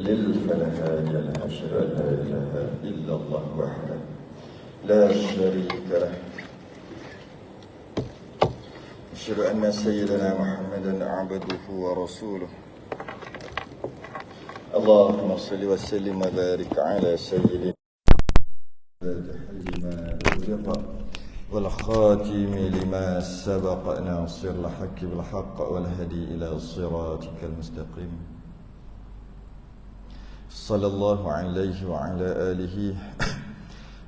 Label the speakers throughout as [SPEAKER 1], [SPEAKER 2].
[SPEAKER 1] يضلل فلا هادي له أشهد أن لا إله إلا الله وحده لا شريك له أشهد أن سيدنا محمدا عبده ورسوله اللهم صل وسلم وبارك على سيدنا لما أغلق والخاتم لما سبق ناصر الحق بالحق والهدي إلى صراطك المستقيم صلى الله عليه وعلى آله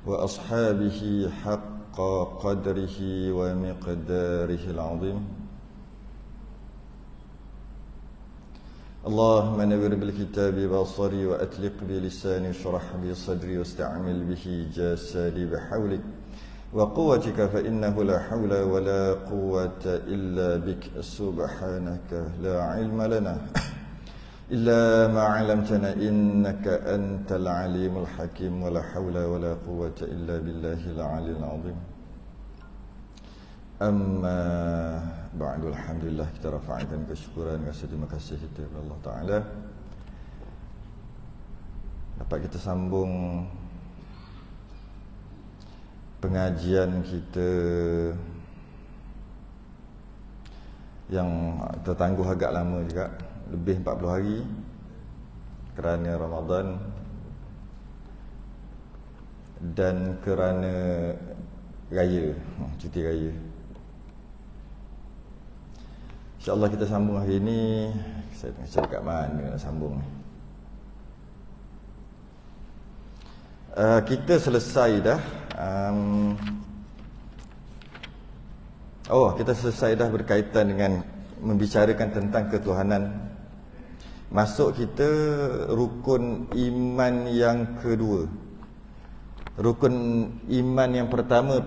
[SPEAKER 1] وأصحابه حق قدره ومقداره العظيم اللهم نور بالكتاب بصري وأطلق بلساني واشرح بي صدري واستعمل به جسدي بحولك وقوتك فإنه لا حول ولا قوة إلا بك سبحانك لا علم لنا إلا ما علمتنا إنك أنت العليم الحكيم ولا حول ولا قوة إلا بالله العلي العظيم أما بعد alhamdulillah kita rafa'kan kesyukuran rasa terima kasih kita kepada Allah Ta'ala dapat kita sambung pengajian kita yang tertangguh agak lama juga, lebih 40 hari kerana Ramadan dan kerana raya, cuti raya. InsyaAllah kita sambung hari ini. Saya tengah cari kat mana nak sambung ni. Kita selesai dah kita selesai dah berkaitan dengan membicarakan tentang ketuhanan. Masuk kita rukun iman yang kedua. Rukun iman yang pertama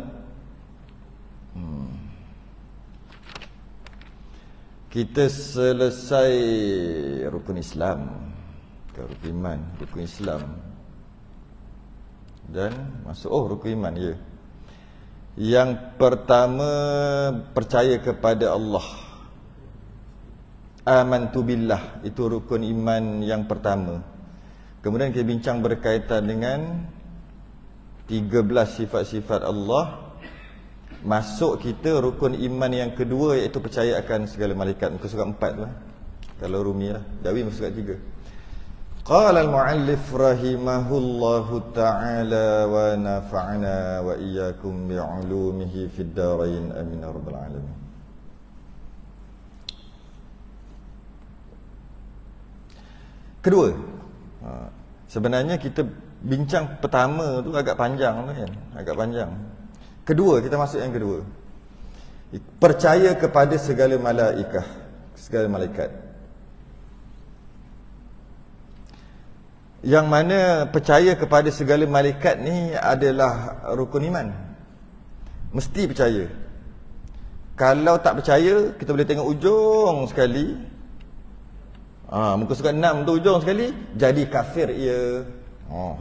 [SPEAKER 1] kita selesai rukun Islam, rukun iman, rukun Islam. Dan masuk rukun iman ya. Yang pertama percaya kepada Allah. Amantu billah, itu rukun iman yang pertama. Kemudian kita bincang berkaitan dengan 13 sifat-sifat Allah. Masuk kita rukun iman yang kedua, iaitu percaya akan segala malaikat. Muka surat 4 tu kalau Rumi lah. Dawi muka surat 3. Qala al-muallif rahimahullahu ta'ala wa nafa'na wa iyyakum bi'ulumihi fid darain amin ya rabbal alamin. Kedua, sebenarnya kita bincang pertama tu agak panjang kan? Agak panjang. Kedua, kita masuk yang kedua. Percaya kepada segala malaikah, segala malaikat. Yang mana percaya kepada segala malaikat ni adalah rukun iman. Mesti percaya. Kalau tak percaya, kita boleh tengok ujung sekali. Muka surat 6 tu ujung sekali, jadi kafir ia.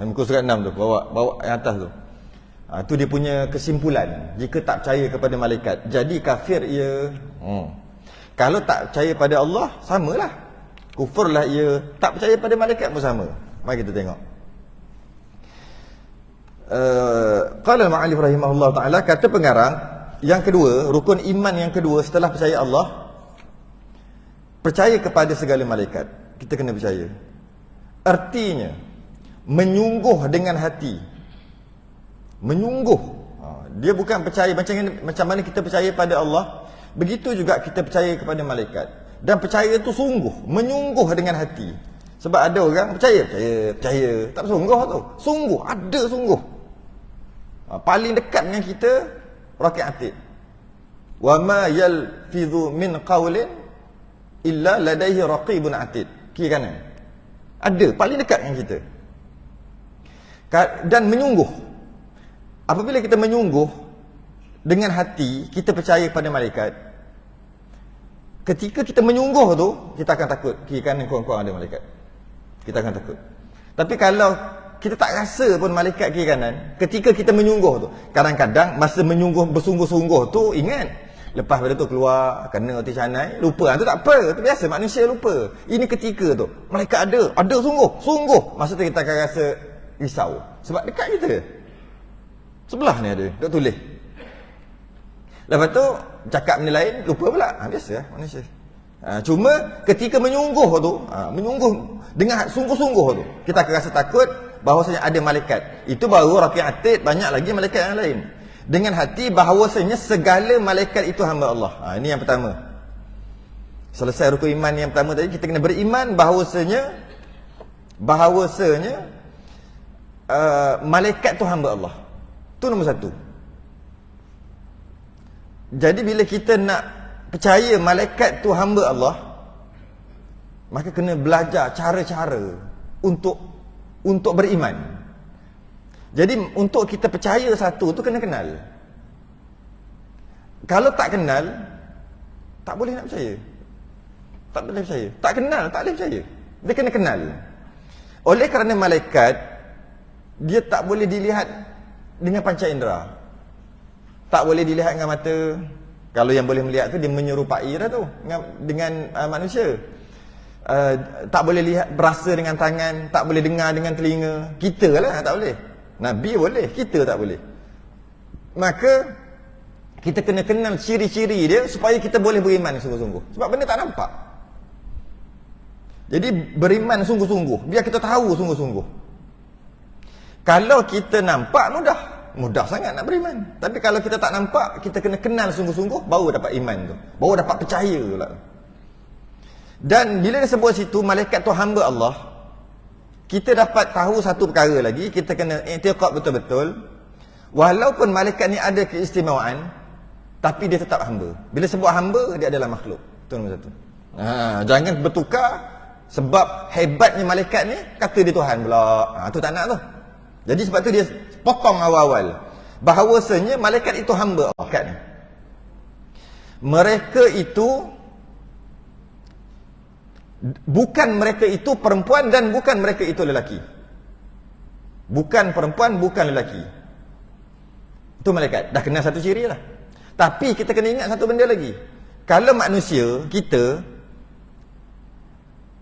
[SPEAKER 1] Muka surat 6 tu, bawa yang atas tu. Itu dia punya kesimpulan. Jika tak percaya kepada malaikat, jadi kafir ia. Kalau tak percaya pada Allah, samalah. Kufurlah ia. Tak percaya pada malaikat pun sama. Mari kita tengok. Qala al-mu'allif rahimahullah ta'ala, kata pengarang, yang kedua, rukun iman yang kedua setelah percaya Allah, percaya kepada segala malaikat. Kita kena percaya. Artinya menyungguh dengan hati. Menyungguh. Dia bukan percaya macam mana kita percaya pada Allah, begitu juga kita percaya kepada malaikat. Dan percaya itu sungguh, menyungguh dengan hati. Sebab ada orang percaya, tak sungguh tu. Sungguh, ada sungguh. Paling dekat dengan kita raqib atid. Wa ma yalfidhu min qawlin illa ladaihi raqibun atid. Kiri kanan. Ada, paling dekat dengan kita. Dan menyungguh. Apabila kita menyungguh dengan hati, kita percaya pada malaikat. Ketika kita menyungguh tu, kita akan takut kiri kanan kurang-kurang ada malaikat. Kita akan takut. Tapi kalau kita tak rasa pun malaikat kiri kanan, ketika kita menyungguh tu, kadang-kadang masa menyungguh bersungguh-sungguh tu, ingat, Lepas pada tu keluar, kena roti canai, lupa. Itu tak apa, itu biasa, manusia lupa. Ini ketika tu, malaikat ada sungguh. Masa tu kita akan rasa risau. Sebab dekat kita. Sebelah ni ada, duk tulis. Lepas tu, cakap benda lain, lupa pula. Biasa lah manusia. Cuma ketika menyungguh tu, menyungguh dengan sungguh-sungguh tu, kita akan rasa takut bahawasanya ada malaikat. Itu baru Rafiq Atid, banyak lagi malaikat yang lain. Dengan hati bahawasanya segala malaikat itu hamba Allah. Ini yang pertama. Selesai rukun iman yang pertama tadi, kita kena beriman bahawasanya malaikat itu hamba Allah. Itu nombor satu. Jadi bila kita nak percaya malaikat itu hamba Allah, maka kena belajar cara-cara untuk beriman. Jadi untuk kita percaya satu tu kena kenal. Kalau tak kenal, tak boleh nak percaya. Tak boleh percaya. Tak kenal, tak boleh percaya. Dia kena kenal. Oleh kerana malaikat, dia tak boleh dilihat dengan panca indera. Tak boleh dilihat dengan mata. Kalau yang boleh melihat tu, dia menyerupai dah tu dengan manusia. Tak boleh lihat, berasa dengan tangan. Tak boleh dengar dengan telinga. Kita lah tak boleh. Nabi boleh, kita tak boleh. Maka kita kena kenal ciri-ciri dia supaya kita boleh beriman sungguh-sungguh. Sebab benda tak nampak. Jadi beriman sungguh-sungguh, biar kita tahu sungguh-sungguh. Kalau kita nampak, mudah sangat nak beriman. Tapi kalau kita tak nampak, kita kena kenal sungguh-sungguh, baru dapat iman tu, baru dapat percaya pula. Dan bila disebut situ malaikat tu hamba Allah, kita dapat tahu satu perkara lagi. Kita kena i'tiqad betul-betul, walaupun malaikat ni ada keistimewaan, tapi dia tetap hamba. Bila sebut hamba, dia adalah makhluk. Itu nombor satu. Jangan bertukar sebab hebatnya malaikat ni, kata dia Tuhan pula. Tu tak nak tu. Jadi sebab tu dia potong awal-awal bahawasanya malaikat itu hamba Allah kan. Mereka itu bukan mereka itu perempuan dan bukan mereka itu lelaki. Bukan perempuan, bukan lelaki. Itu malaikat. Dah kenal satu ciri lah. Tapi kita kena ingat satu benda lagi. Kalau manusia, kita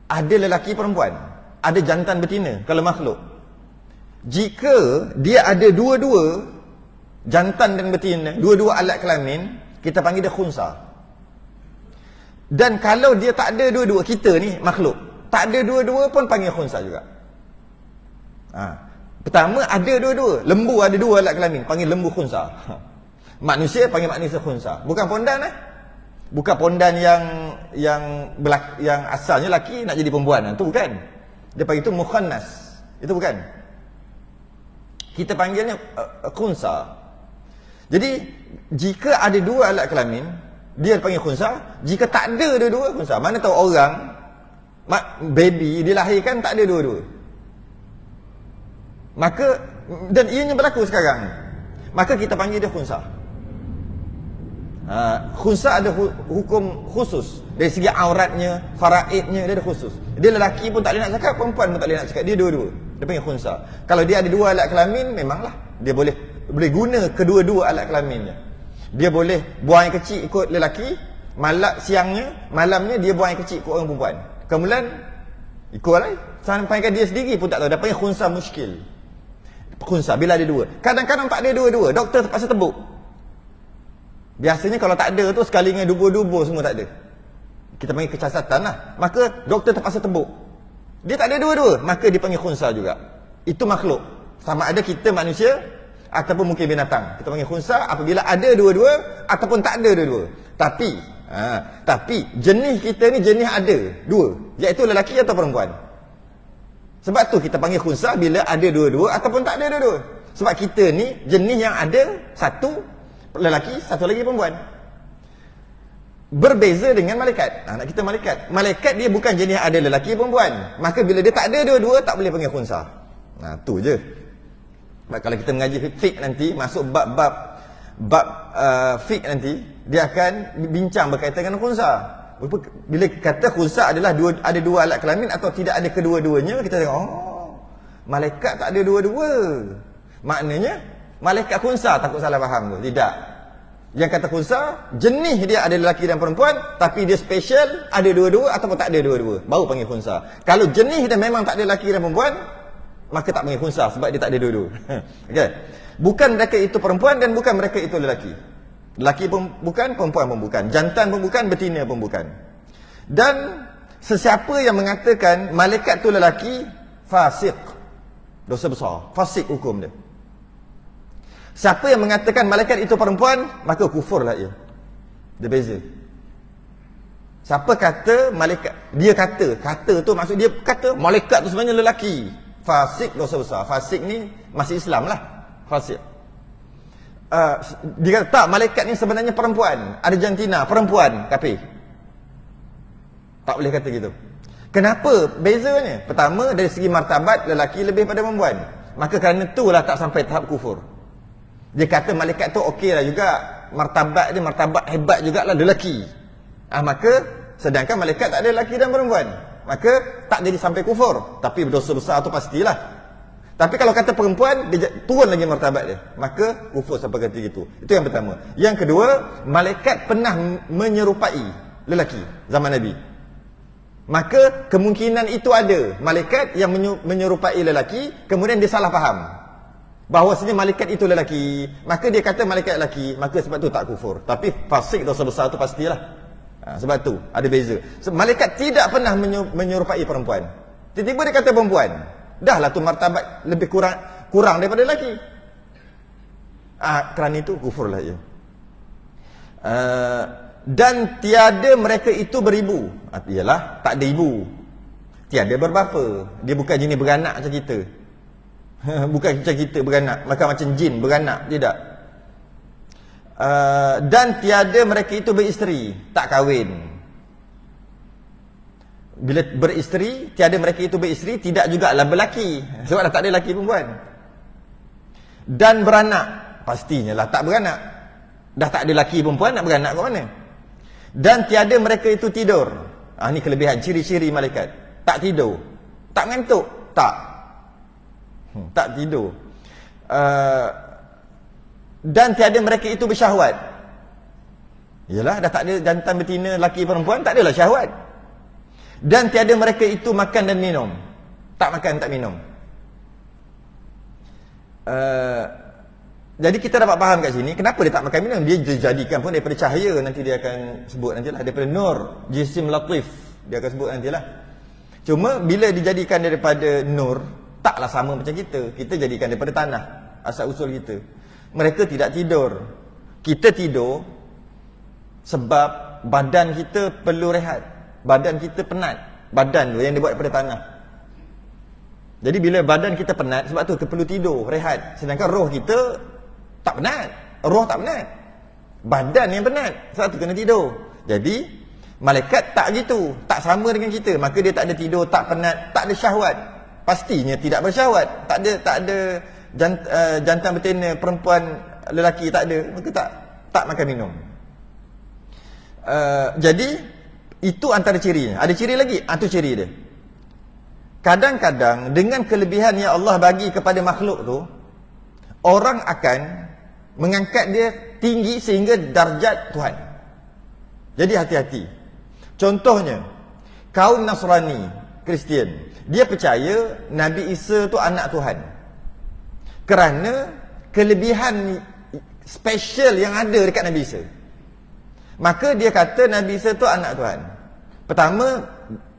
[SPEAKER 1] ada lelaki perempuan, ada jantan betina. Kalau makhluk, jika dia ada dua-dua, jantan dan betina, dua-dua alat kelamin, kita panggil dia khunsa. Dan kalau dia tak ada dua-dua, kita ni makhluk, tak ada dua-dua pun panggil khunsa juga. Pertama ada dua-dua, lembu ada dua alat kelamin, panggil lembu khunsa. Manusia panggil manusia khunsa. Bukan pondan Bukan pondan yang asalnya laki nak jadi perempuan. Itu bukan. Dia panggil itu mukhannas. Itu bukan. Kita panggilnya khunsa. Jadi jika ada dua alat kelamin, dia panggil khunsa. Jika tak ada dua-dua, khunsa. Mana tahu orang baby dilahirkan tak ada dua-dua. Maka, dan ianya berlaku sekarang, maka kita panggil dia khunsa. Khunsa ada hukum khusus. Dari segi auratnya, faraidnya, dia ada khusus. Dia lelaki pun tak boleh nak cakap, perempuan pun tak boleh nak cakap. Dia dua-dua. Dia panggil khunsa. Kalau dia ada dua alat kelamin, memanglah dia boleh guna kedua-dua alat kelaminnya. Dia boleh buang air kecil ikut lelaki, malamnya dia buang air kecil ikut orang perempuan. Kemudian ikut lah, sampaikan dia sendiri pun tak tahu. Dia panggil khunsa muskil. Khunsa bila ada dua. Kadang-kadang tak ada dua-dua, doktor terpaksa tebuk. Biasanya kalau tak ada tu, sekali dengan dubur-dubur semua tak ada, kita panggil kecacatan lah. Maka doktor terpaksa tebuk. Dia tak ada dua-dua, maka dia panggil khunsa juga. Itu makhluk. Sama ada kita manusia ataupun mungkin binatang, kita panggil khunsa apabila ada dua-dua ataupun tak ada dua-dua. Tapi jenis kita ni jenis ada dua, iaitu lelaki atau perempuan. Sebab tu kita panggil khunsa bila ada dua-dua ataupun tak ada dua-dua. Sebab kita ni jenis yang ada satu lelaki, satu lagi perempuan. Berbeza dengan malaikat. Anak kita malaikat. Malaikat dia bukan jenis ada lelaki perempuan. Maka bila dia tak ada dua-dua, tak boleh panggil khunsa. Tu je. Kalau kita mengaji fiqh nanti, masuk bab fiqh nanti, dia akan bincang berkaitan dengan khunsa. Bila kata khunsa adalah ada dua alat kelamin atau tidak ada kedua-duanya, kita tengok, malaikat tak ada dua-dua. Maknanya malaikat khunsa, takut salah faham tu. Tidak. Yang kata khunsa, jenis dia ada lelaki dan perempuan, tapi dia special, ada dua-dua ataupun tak ada dua-dua, baru panggil khunsa. Kalau jenis dia memang tak ada lelaki dan perempuan, maka tak panggil khunsa sebab dia tak ada dua-dua. Okay. Bukan mereka itu perempuan dan bukan mereka itu lelaki. Lelaki pun bukan, perempuan pun bukan, jantan pun bukan, betina pun bukan. Dan sesiapa yang mengatakan malaikat tu lelaki, fasik, dosa besar, fasik hukum dia. Siapa yang mengatakan malaikat itu perempuan, maka kufurlah ia. Dia beza. Siapa kata malaikat, dia kata tu maksud dia kata malaikat tu sebenarnya lelaki, fasik, dosa besar. Fasik ni masih Islam lah, fasik. Dia kata tak, malaikat ni sebenarnya perempuan, ada jantina, perempuan, kafir. Tak boleh kata gitu. Kenapa bezanya? Pertama, dari segi martabat lelaki lebih pada perempuan. Maka kerana itulah tak sampai tahap kufur. Dia kata malaikat tu okey lah juga, martabat dia martabat hebat jugalah lelaki. Maka sedangkan malaikat tak ada lelaki dan perempuan, maka tak jadi sampai kufur, tapi berdosa besar tu pastilah. Tapi kalau kata perempuan, dia turun lagi martabat dia, maka kufur sampai kata gitu. Itu yang pertama. Yang kedua, malaikat pernah menyerupai lelaki zaman Nabi. Maka kemungkinan itu ada, malaikat yang menyerupai lelaki, kemudian dia salah faham bahawasanya malaikat itu lelaki, maka dia kata malaikat lelaki, maka sebab tu tak kufur. Tapi fasik, dosa besar tu pastilah. Sebab tu ada beza. Malaikat tidak pernah menyerupai perempuan. Tiba-tiba dia kata perempuan, dahlah tu martabat lebih kurang daripada lelaki. Kerana itu kufurlah ia. Dan tiada mereka itu beribu. Ialah tak ada ibu, tiada berbapa. Dia bukan jenis beranak macam kita. Bukan macam kita beranak, macam jin beranak, tidak. Dan tiada mereka itu beristeri, tak kahwin. Bila beristeri, tiada mereka itu beristeri, tidak jugalah berlaki, sebab dah tak ada laki perempuan. Dan beranak, pastinya lah tak beranak. Dah tak ada laki perempuan, nak beranak ke mana? Dan tiada mereka itu tidur. Ini kelebihan, ciri-ciri malaikat. Tak tidur, tak mengantuk, tak tidur. Dan tiada mereka itu bersyahwat. Yalah, dah tak ada jantan betina, laki perempuan, tak adalah syahwat. Dan tiada mereka itu makan dan minum. Tak makan, tak minum. Jadi kita dapat faham kat sini, kenapa dia tak makan minum? Dia dijadikan pun daripada cahaya, nanti dia akan sebut nantilah, daripada nur, jisim latif, dia akan sebut nantilah. Cuma bila dijadikan daripada nur, taklah sama macam kita. Kita jadikan daripada tanah, asal usul kita. Mereka tidak tidur. Kita tidur sebab badan kita perlu rehat. Badan kita penat. Badan tu yang dibuat daripada tanah. Jadi bila badan kita penat, sebab tu kita perlu tidur, rehat. Sedangkan roh kita tak penat. Roh tak penat, badan yang penat, sebab tu kena tidur. Jadi malaikat tak gitu, tak sama dengan kita. Maka dia tak ada tidur, tak penat, tak ada syahwat. Pastinya tidak bersyahwat. Tak ada jantan betina, perempuan, lelaki, tak ada. Maka tak makan minum. Jadi itu antara cirinya. Ada ciri lagi, itu ciri dia. Kadang-kadang dengan kelebihan yang Allah bagi kepada makhluk tu, orang akan mengangkat dia tinggi sehingga darjat Tuhan. Jadi hati-hati. Contohnya, kaum Nasrani, Kristian, dia percaya Nabi Isa tu anak Tuhan kerana kelebihan special yang ada dekat Nabi Isa. Maka dia kata Nabi Isa tu anak Tuhan. Pertama,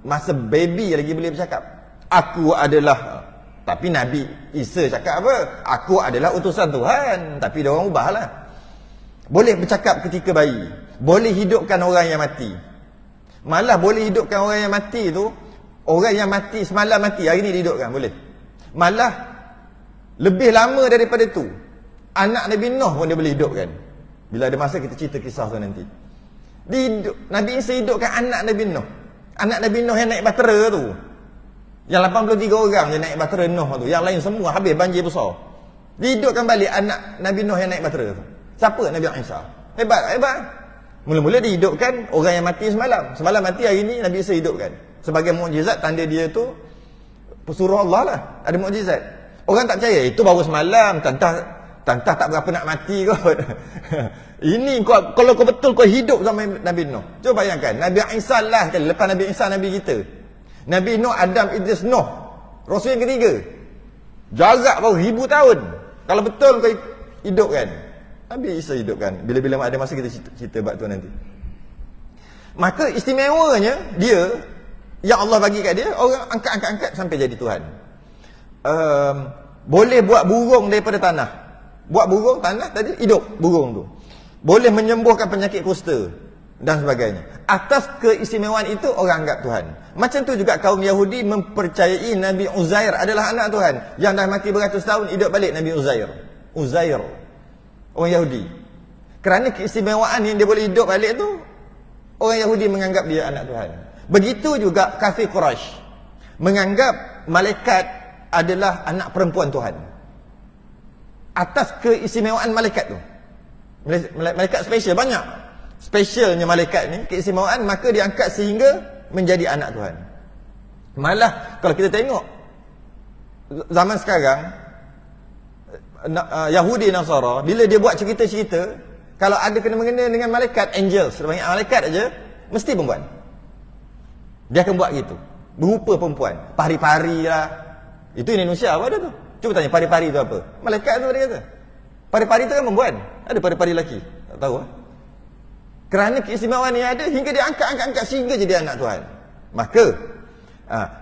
[SPEAKER 1] masa baby lagi boleh bercakap, aku adalah. Tapi Nabi Isa cakap apa? Aku adalah utusan Tuhan. Tapi dia orang ubahlah. Boleh bercakap ketika bayi, boleh hidupkan orang yang mati. Malah boleh hidupkan orang yang mati tu, orang yang mati semalam mati, hari ni dihidupkan, boleh. Malah lebih lama daripada tu, anak Nabi Nuh pun dia boleh hidupkan. Bila ada masa kita cerita kisah tu nanti. Nabi Isa hidupkan anak Nabi Nuh. Anak Nabi Nuh yang naik bahtera tu, yang 83 orang je naik bahtera Nuh tu, yang lain semua habis banjir besar. Dihidupkan balik anak Nabi Nuh yang naik bahtera tu. Siapa? Nabi Isa. Hebat, hebat. Mula-mula dihidupkan orang yang mati semalam. Semalam mati, hari ni Nabi Isa hidupkan. Sebagai mukjizat, tanda dia tu pesuruh Allah lah. Ada mukjizat. Orang tak percaya, itu baru semalam. Tentang Tantah tak berapa nak mati kot. Ini kalau kau betul kau hidup zaman Nabi Nuh. Cuba bayangkan, Nabi Isa lah kali lepas Nabi Isa Nabi kita. Nabi Nuh, Adam, Idris, Nuh. Rasul yang ketiga. Jarak baru 1000 tahun. Kalau betul kau hidup kan. Nabi Isa hidup kan. Bila-bila ada masa kita cerita bab tu nanti. Maka istimewanya dia yang Allah bagi kat dia, orang angkat sampai jadi Tuhan. Boleh buat burung daripada tanah. Buat burung tanah tadi hidup burung tu. Boleh menyembuhkan penyakit kusta dan sebagainya. Atas keistimewaan itu orang anggap Tuhan. Macam tu juga kaum Yahudi mempercayai Nabi Uzair adalah anak Tuhan. Yang dah mati beratus tahun hidup balik Nabi Uzair. Uzair. Orang Yahudi. Kerana keistimewaan yang dia boleh hidup balik tu, orang Yahudi menganggap dia anak Tuhan. Begitu juga kafir Quraisy menganggap malaikat adalah anak perempuan Tuhan. Atas keistimewaan malaikat tu. Malaikat special banyak. Specialnya malaikat ni keistimewaan, maka diangkat sehingga menjadi anak Tuhan. Malah kalau kita tengok zaman sekarang Yahudi Nasara bila dia buat cerita-cerita, kalau ada kena-mengena dengan malaikat, angels, banyak malaikat aja mesti perempuan. Dia akan buat gitu. Berupa perempuan. Pari-pari lah. Itu Indonesia apa ada tu? Cuba tanya pari-pari tu apa? Malaikat tu dia kata. Pari-pari tu kan perempuan. Ada pari-pari lelaki? Tak tahu lah. Kerana keistimewaan yang ada hingga dia angkat sehingga jadi anak Tuhan. Maka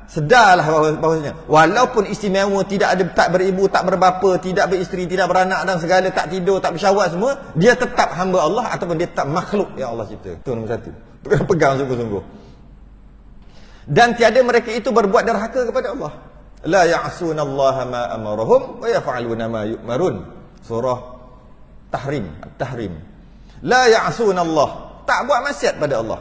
[SPEAKER 1] sedarlah bahawasanya walaupun istimewa, tidak ada, tak beribu, tak berbapa, tidak beristeri, tidak beranak dan segala, tak tidur, tak bersyahwat semua, dia tetap hamba Allah ataupun dia tetap makhluk yang Allah cipta. Itu nombor satu. Itu pegang sungguh-sungguh. Dan tiada mereka itu berbuat derhaka kepada Allah. La ya'sunallaha ma amarahum wa yaf'aluna ma yu'marun. Surah Tahrim, At-Tahrim. La ya'sunallah, tak buat maksiat pada Allah.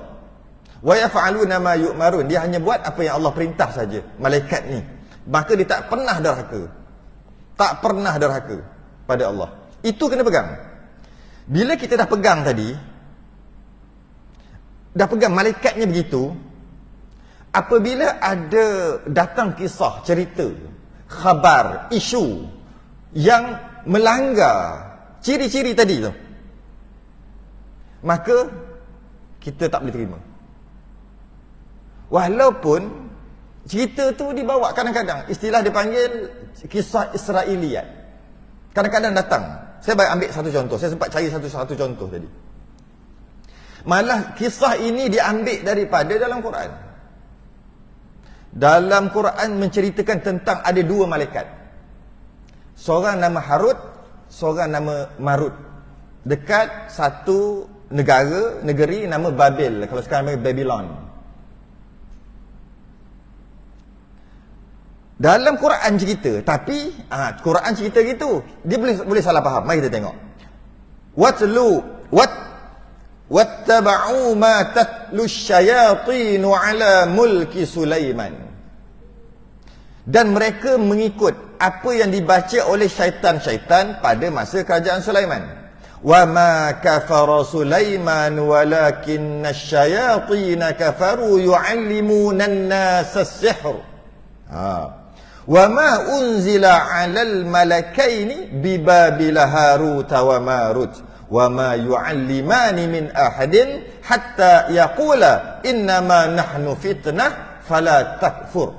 [SPEAKER 1] Wa yaf'aluna ma yu'marun, dia hanya buat apa yang Allah perintah saja. Malaikat ni, maka dia tak pernah derhaka. Tak pernah derhaka pada Allah. Itu kena pegang. Bila kita dah pegang tadi, dah pegang malaikatnya begitu, apabila ada datang kisah, cerita, khabar, isu yang melanggar ciri-ciri tadi tu, maka kita tak boleh terima. Walaupun cerita tu dibawa kadang-kadang, istilah dipanggil kisah Israiliyat. Kadang-kadang datang. Saya ambil satu contoh. Saya sempat cari satu contoh tadi. Malah kisah ini diambil daripada dalam Quran. Dalam Quran menceritakan tentang ada dua malaikat. Seorang nama Harut, seorang nama Marut. Dekat satu negeri nama Babel. Kalau sekarang nama Babylon. Dalam Quran cerita, tapi Quran cerita gitu, dia boleh salah faham. Mari kita tengok. Wattaba'u ma tatlu syayatin ala mulki Sulaiman. Dan mereka mengikut apa yang dibaca oleh syaitan-syaitan pada masa kerajaan Sulaiman. Wa ma kafara Sulaiman walakinna syayatin kafaru yu'allimuna an-nasa as-sihr. Wa ma unzila 'alal malakaini bi Babila Harut wa Marut wa ma yu'allimani min ahadin hatta yaqula innama nahnu fitnah fala takfur.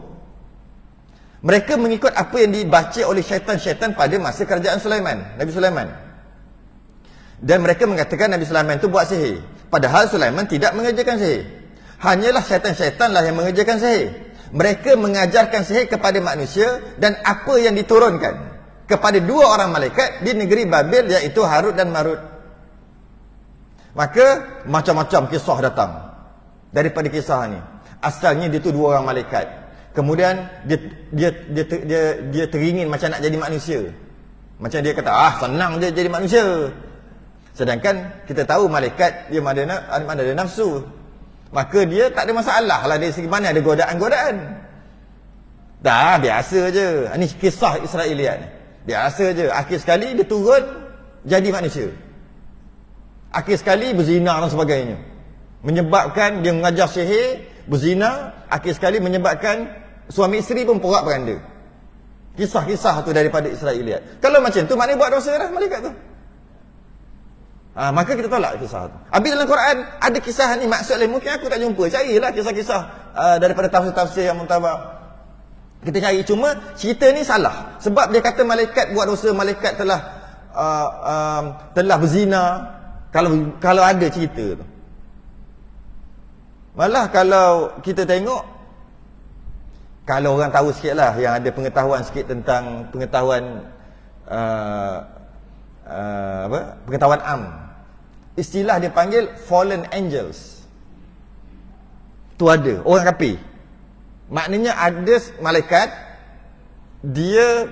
[SPEAKER 1] Mereka mengikut apa yang dibaca oleh syaitan-syaitan pada masa kerajaan Sulaiman, Nabi Sulaiman. Dan mereka mengatakan Nabi Sulaiman itu buat sihir. Padahal Sulaiman tidak mengerjakan sihir. Hanyalah syaitan-syaitanlah yang mengerjakan sihir. Mereka mengajarkan sihir kepada manusia dan apa yang diturunkan kepada dua orang malaikat di negeri Babel, iaitu Harut dan Marut. Maka macam-macam kisah datang daripada kisah ni. Asalnya dia tu dua orang malaikat. Kemudian dia teringin macam nak jadi manusia. Macam dia kata, senang dia jadi manusia. Sedangkan kita tahu malaikat dia mana ada nafsu. Maka dia tak ada masalah lah dari segi mana ada godaan-godaan. Dah biasa je. Ini kisah Israiliyat ni. Biasa je. Akhir sekali dia turun jadi manusia. Akhir sekali berzina dan sebagainya. Menyebabkan dia mengajar sihir, berzina, akhir sekali menyebabkan suami isteri pun porak beranda. Kisah-kisah tu daripada Israiliyat. Kalau macam tu, maknanya buat dosa dah malaikat tu. Maka kita tolak kisah tu. Habis dalam Quran ada kisah ni, maksudnya mungkin aku tak jumpa. Carilah kisah-kisah daripada tafsir-tafsir yang mutabak. Kita cari, cuma cerita ni salah. Sebab dia kata malaikat buat dosa, malaikat telah berzina. Kalau ada cerita tu. Malah kalau kita tengok, kalau orang tahu sikit lah, yang ada pengetahuan sikit tentang pengetahuan pengetahuan istilah dia panggil fallen angels. Tu ada orang kafir. Maknanya ada malaikat dia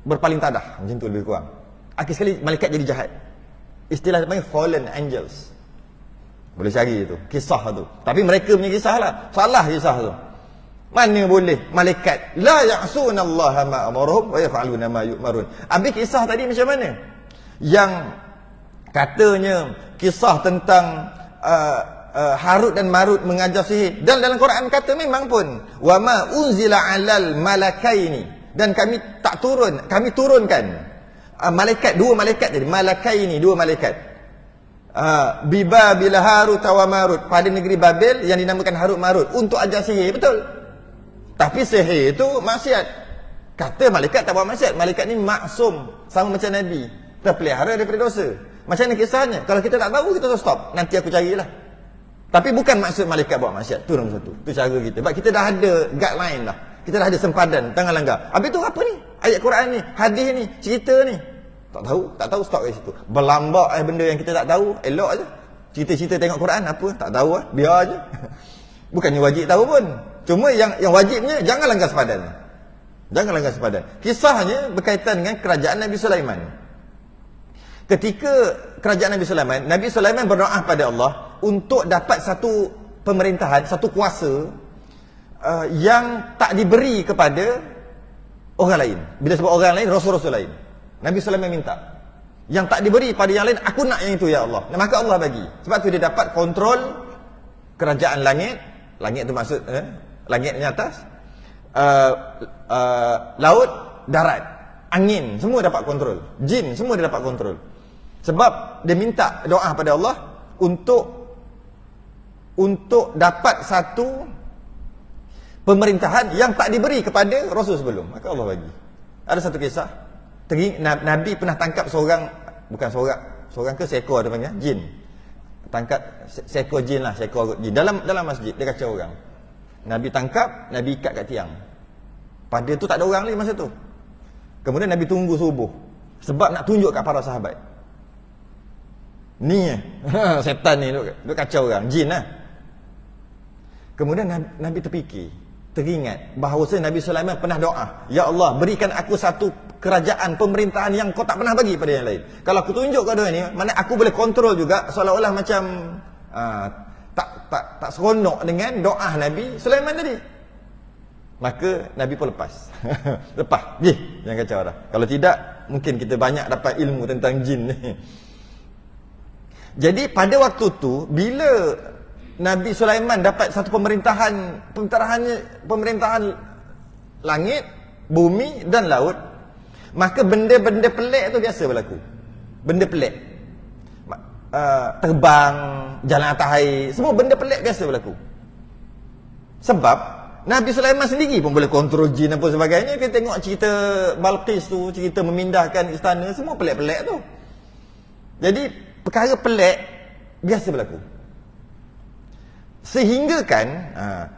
[SPEAKER 1] berpaling tadah, macam tu lebih kurang. Akhir sekali malaikat jadi jahat. Istilah dia panggil fallen angels. Boleh cari tu kisah tu. Tapi mereka punya kisah lah, salah kisah tu. Mana boleh malaikat la ya'sunallaha ma amarahum wa yaf'aluna ma yu'marun. Habis kisah tadi macam mana? Yang katanya kisah tentang Harut dan Marut mengajar sihir, dan dalam Quran kata memang pun wa ma unzila 'alal malakaini, dan kami turunkan dua malaikat tadi, malakaini, dua malaikat, bibabil Harut wa Marut, pada negeri Babel yang dinamakan Harut Marut, untuk ajar sihir. Betul. Tapi sihir itu maksiat. Kata malaikat tak buat maksiat. Malaikat ni maksum, sama macam Nabi, terpelihara daripada dosa. Macam mana kisahnya? Kalau kita tak tahu, kita stop. Nanti aku carilah. Tapi bukan maksud malaikat buat maksiat. Itu nombor satu. Itu cara kita. Sebab kita dah ada guideline lah. Kita dah ada sempadan, tangan langgar. Habis tu apa ni? Ayat Quran ni, hadis ni, cerita ni. Tak tahu stop kat situ. Berlambak benda yang kita tak tahu, elok aje. Cerita-cerita tengok Quran apa? Tak tahu lah, biar aje. Bukannya wajib tahu pun. Cuma yang wajibnya jangan langgar sempadan. Jangan langgar sempadan. Kisahnya berkaitan dengan kerajaan Nabi Sulaiman. Ketika kerajaan Nabi Sulaiman berdoa pada Allah untuk dapat satu pemerintahan, satu kuasa yang tak diberi kepada orang lain. Bila sebut orang lain, rasul-rasul lain. Nabi Sulaiman minta, yang tak diberi pada yang lain, aku nak yang itu ya Allah. Maka Allah bagi. Sebab tu dia dapat kontrol kerajaan langit. Langit tu maksud langit ni atas, laut, darat, angin, semua dapat kontrol. Jin, semua dia dapat kontrol. Sebab dia minta doa pada Allah untuk dapat satu pemerintahan yang tak diberi kepada Rasul sebelum. Maka Allah bagi. Ada satu kisah, Nabi pernah tangkap seorang ke seekor, dia panggil jin. Tangkap seekor jin lah, seekor jin dalam masjid, dia kacau orang. Nabi tangkap, Nabi ikat kat tiang. Pada tu tak ada orang lagi masa tu. Kemudian Nabi tunggu subuh, sebab nak tunjuk kat para sahabat. Ni setan ni duk kacau orang, jin lah. Kemudian Nabi terfikir, teringat bahawa Nabi Sulaiman pernah doa, ya Allah, berikan aku satu kerajaan, pemerintahan yang kau tak pernah bagi pada yang lain. Kalau aku tunjuk kau ni, mana aku boleh kontrol juga, seolah-olah macam tak seronok dengan doa Nabi Sulaiman tadi. Maka Nabi pun lepas. Jangan kacau dah. Kalau tidak, mungkin kita banyak dapat ilmu tentang jin ni. Jadi pada waktu tu, bila Nabi Sulaiman dapat satu pemerintahan langit, bumi dan laut, maka benda-benda pelik tu biasa berlaku. Benda pelik, terbang, jalan atas air, semua benda pelik biasa berlaku. Sebab Nabi Sulaiman sendiri pun boleh kontrol jin apa sebagainya. Kita tengok cerita Balqis tu, cerita memindahkan istana, semua pelik-pelik tu. Jadi perkara pelik biasa berlaku. Sehingga kan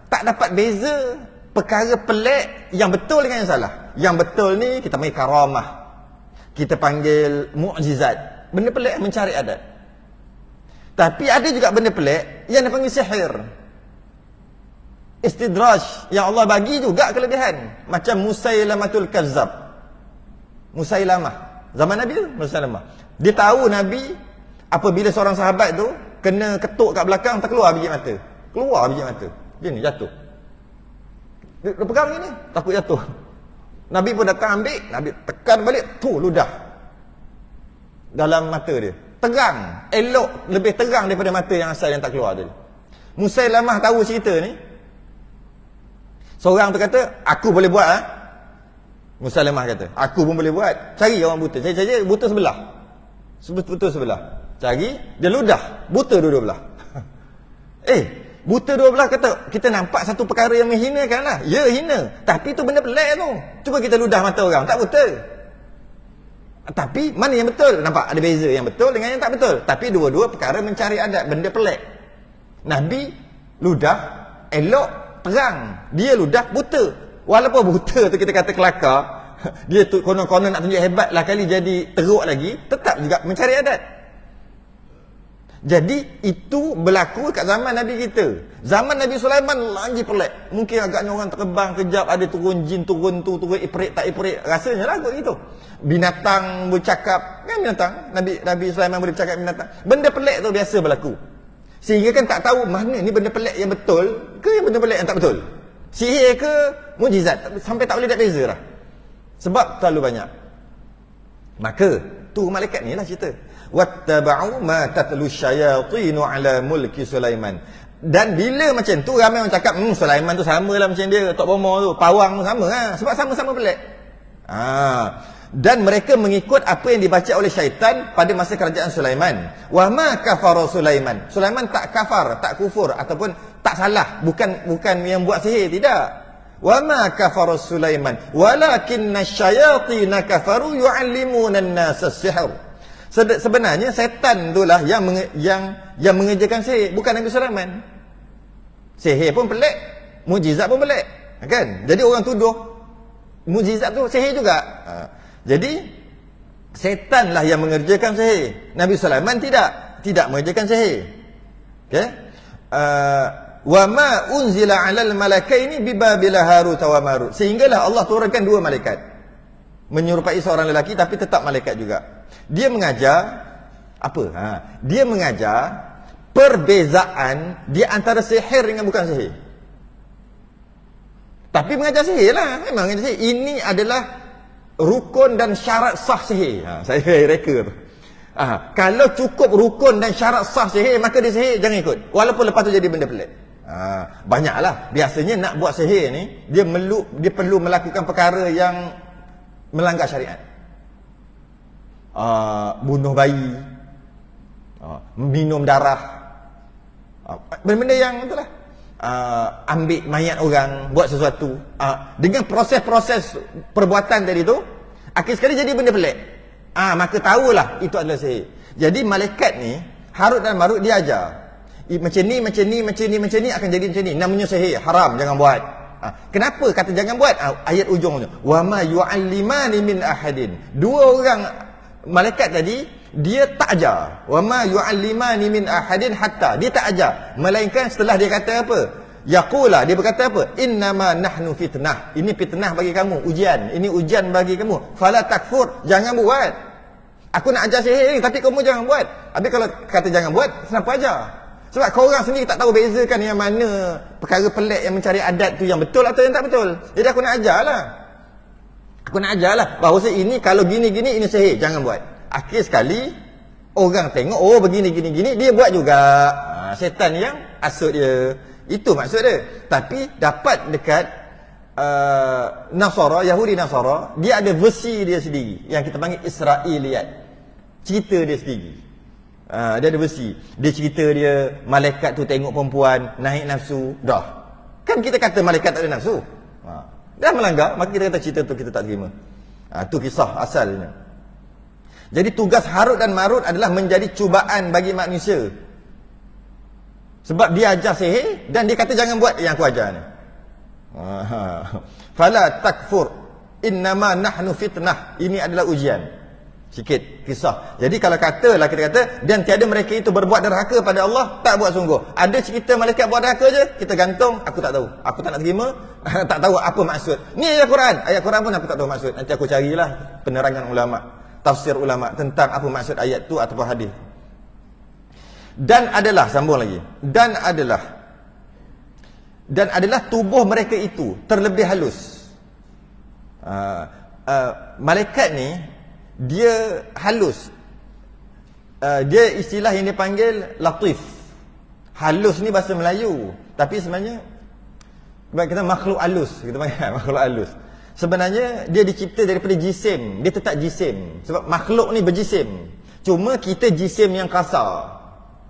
[SPEAKER 1] tak dapat beza perkara pelik yang betul dengan yang salah. Yang betul ni kita panggil karamah, kita panggil mukjizat, benda pelik mencari adat. Tapi ada juga benda pelik yang dipanggil sihir, istidraj, yang Allah bagi juga kelebihan. Macam Musailamatul Kazzab. Musailamah, zaman Nabi tu Musailamah. Dia tahu Nabi apabila seorang sahabat tu kena ketuk kat belakang, tak keluar biji mata. Keluar biji mata. Dia ni jatuh. Dia pegang ni, takut jatuh. Nabi pun datang ambil, Nabi tekan balik, tu ludah dalam mata dia. Terang, elok, lebih terang daripada mata yang asal yang tak keluar tadi. Musailamah tahu cerita ni. Seorang tu kata, aku boleh buat Musailamah kata, aku pun boleh buat. Cari orang buta. Cari buta sebelah. Buta sebelah. Cari, dia ludah. Buta dua-dua belah. Buta dua belah kata, kita nampak satu perkara yang menghinakan lah. Ya, hina. Tapi tu benda pelik tu. Cuba kita ludah mata orang. Tak buta. Tapi mana yang betul? Nampak ada beza yang betul dengan yang tak betul. Tapi dua-dua perkara mencari adat. Benda pelik. Nabi ludah, elok, terang. Dia ludah, buta. Walaupun buta tu kita kata kelakar, dia tu konon-konon nak tunjuk hebat lah kali jadi teruk lagi, tetap juga mencari adat. Jadi itu berlaku kat zaman Nabi kita. Zaman Nabi Sulaiman lagi pelik. Mungkin agaknya orang terbang kejap, ada turun jin, turun iprit tak iprit, rasanya lah kot gitu. Binatang bercakap, kan binatang. Nabi Sulaiman boleh bercakap binatang. Benda pelik tu biasa berlaku. Sehingga kan tak tahu mana ni benda pelik yang betul ke yang benda pelik yang tak betul. Sihir ke mujizat, sampai tak boleh nak beza lah. Sebab terlalu banyak. Maka tu malaikat ni lah cerita. Wattaba'u ma tatlu syayatinu ala mulki Sulaiman. Dan bila macam tu ramai orang cakap Sulaiman tu samalah macam dia Tok Bomo tu, pawang tu sama lah. Sebab sama-sama pelik. Dan mereka mengikut apa yang dibaca oleh syaitan pada masa kerajaan Sulaiman. Wa ma kafara Sulaiman. Sulaiman tak kafar, tak kufur ataupun tak salah, bukan yang buat sihir, tidak. Wa ma kafara Sulaiman walakinna syayatin kafaru yu'allimuna an-nasa as-sihr. Sebenarnya setan itulah yang mengerjakan sihir, bukan Nabi Sulaiman. Sihir pun pelik, mujizat pun pelik, kan? Jadi orang tuduh mujizat tu sihir juga. Jadi setanlah yang mengerjakan sihir. Nabi Sulaiman tidak mengerjakan sihir. Okey? Wa ma unzila 'alal malakaini bi Babila Harut wa Marut. Sehinggalah Allah turunkan dua malaikat menyerupai seorang lelaki tapi tetap malaikat juga. Dia mengajar apa? Dia mengajar perbezaan di antara sihir dengan bukan sihir. Tapi mengajar sihir lah, memang mengajar sihir. Ini adalah rukun dan syarat sah sihir. Saya reka tu. Kalau cukup rukun dan syarat sah sihir, maka dia sihir, jangan ikut. Walaupun lepas tu jadi benda pelik. Banyaklah. Biasanya nak buat sihir ni, dia perlu melakukan perkara yang melanggar syariat. Bunuh bayi, minum darah, benda-benda yang itulah. Ambil mayat orang, buat sesuatu, dengan proses-proses perbuatan tadi tu, akhir sekali jadi benda pelik. Maka tahulah itu adalah sihir. Jadi malaikat ni, Harut dan Marut dia ajar, macam ni akan jadi macam ni. Namanya sihir, haram, jangan buat. Kenapa kata jangan buat? Ayat ujungnya, wa ma yu'allimani min ahadin. Dua orang malaikat tadi, dia tak ajar. Wa ma yu'allimani min ahadin hatta. Dia tak ajar, melainkan setelah dia kata apa? Yaqula, dia berkata apa? Innama nahnu fitnah. Ini fitnah bagi kamu, ujian. Ini ujian bagi kamu. Fala takfur, jangan buat. Aku nak ajar sihir ni, tapi kamu jangan buat. Habis kalau kata jangan buat, kenapa ajar? Sebab kau orang sendiri tak tahu bezakan yang mana perkara pelik yang mencari adat tu yang betul atau yang tak betul. Jadi aku nak ajarlah. Aku nak ajarlah bahawa ini kalau gini-gini ini sihir, jangan buat. Akhir sekali orang tengok, oh begini, dia buat juga. Setan yang asut dia. Itu maksud dia. Tapi dapat dekat Nasara, Yahudi Nasara, dia ada versi dia sendiri yang kita panggil Israiliyat. Cerita dia sendiri. Dia ada versi. Dia cerita dia malaikat tu tengok perempuan naik nafsu. Dah. Kan kita kata malaikat tak ada nafsu. Dah melanggar, maka kita kata cerita tu kita tak terima. Tu kisah asalnya. Jadi tugas Harut dan Marut adalah menjadi cubaan bagi manusia. Sebab dia ajar sihir dan dia kata jangan buat yang aku ajar ni. Fala takfur, innama nahnu fitnah. Ini adalah ujian. Sikit kisah. Jadi kalau katalah kita kata dan tiada mereka itu berbuat derhaka pada Allah, tak buat sungguh. Ada cerita malaikat buat derhaka je, kita gantung, aku tak tahu. Aku tak nak terima, tak tahu apa maksud. Ni ayat Quran. Ayat Quran pun aku tak tahu maksud. Nanti aku carilah penerangan ulama, tafsir ulama tentang apa maksud ayat tu ataupun hadis. Dan adalah, sambung lagi. Dan adalah tubuh mereka itu terlebih halus. Malaikat ni dia halus. Dia istilah yang dipanggil latif. Halus ni bahasa Melayu, tapi sebenarnya kita makhluk halus, kita panggil makhluk halus. Sebenarnya dia dicipta daripada jisim. Dia tetap jisim. Sebab makhluk ni berjisim. Cuma kita jisim yang kasar.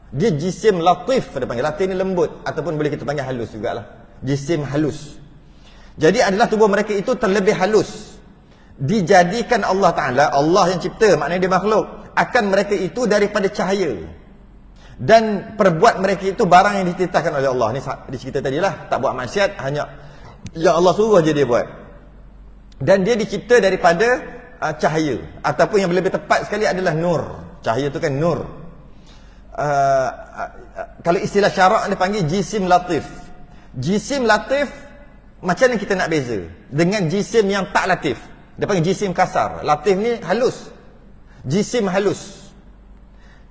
[SPEAKER 1] Dia jisim latif, dia panggil. Latif ni lembut, ataupun boleh kita panggil halus jugalah. Jisim halus. Jadi adalah tubuh mereka itu terlebih halus. Dijadikan Allah Ta'ala, Allah yang cipta, maknanya dia makhluk, akan mereka itu daripada cahaya. Dan perbuat mereka itu barang yang dititahkan oleh Allah. Ni cerita tadilah, tak buat maksiat, hanya yang Allah suruh je dia buat. Dan dia dicipta daripada cahaya, ataupun yang lebih tepat sekali adalah nur. Cahaya itu kan nur. Kalau istilah syarak dia panggil jisim latif. Jisim latif macam mana kita nak beza dengan jisim yang tak latif? Dia panggil jisim kasar. Latif ni halus. Jisim halus.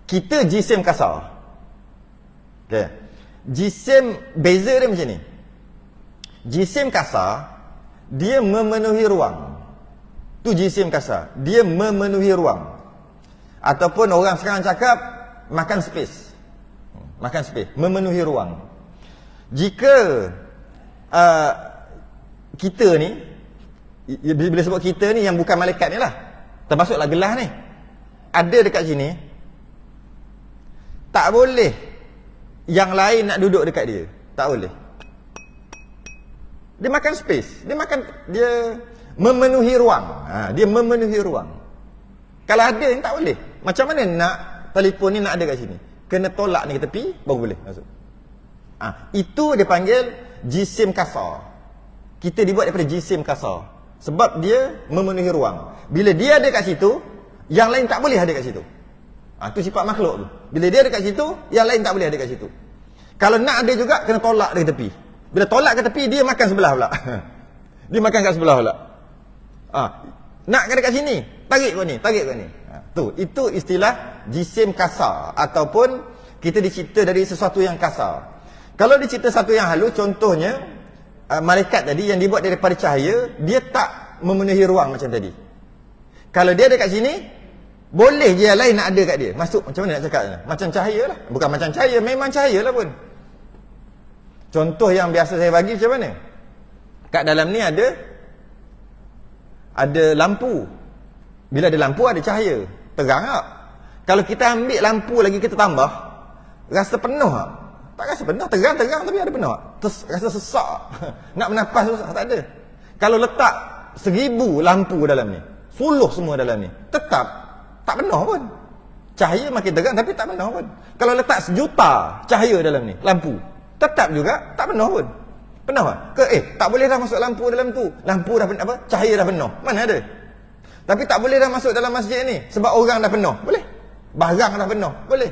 [SPEAKER 1] Kita jisim kasar. Okay. Jisim, beza dia macam ni. Jisim kasar dia memenuhi ruang. Tu jisim kasar. Dia memenuhi ruang. Ataupun orang sekarang cakap makan space. Makan space, memenuhi ruang. Jika kita ni, bila sebut kita ni yang bukan malaikat ni lah, termasuklah gelas ni, ada dekat sini, tak boleh yang lain nak duduk dekat dia. Tak boleh. Dia makan space. Dia memenuhi ruang. Dia memenuhi ruang. Kalau ada yang tak boleh. Macam mana nak telefon ni nak ada kat sini? Kena tolak ni ke tepi, baru boleh masuk. Itu dia panggil jisim kasar. Kita dibuat daripada jisim kasar. Sebab dia memenuhi ruang. Bila dia ada kat situ, yang lain tak boleh ada kat situ. Itu sifat makhluk tu. Bila dia ada kat situ, yang lain tak boleh ada kat situ. Kalau nak ada juga, kena tolak dari tepi. Bila tolak ke tepi, dia makan sebelah pula. Dia makan kat sebelah pula. Nak ke dekat sini, tarik kau ni, tarik kau ni. Itu istilah jisim kasar, ataupun kita dicipta dari sesuatu yang kasar. Kalau dicipta sesuatu yang halus, contohnya malaikat tadi yang dibuat daripada cahaya, dia tak memenuhi ruang macam tadi. Kalau dia ada kat sini, boleh je yang lain nak ada kat dia. Masuk, macam mana nak cakap? Macam cahaya lah. Bukan macam cahaya, memang cahaya lah pun. Contoh yang biasa saya bagi macam mana? Kat dalam ni ada lampu. Bila ada lampu, ada cahaya. Terang tak? Kalau kita ambil lampu lagi, kita tambah, rasa penuh tak? Tak rasa penuh. Terang-terang tapi ada penuh tak? Rasa sesak. Nak bernafas susah, tak ada. Kalau letak 1000 lampu dalam ni, suluh semua dalam ni, tetap tak penuh pun. Cahaya makin terang tapi tak penuh pun. Kalau letak 1,000,000 cahaya dalam ni, lampu, tetap juga tak penuh pun. Penuh tak? Tak boleh dah masuk lampu dalam tu. Lampu dah penuh, cahaya dah penuh. Mana ada? Tapi tak boleh dah masuk dalam masjid ni sebab orang dah penuh. Boleh. Barang dah penuh. Boleh.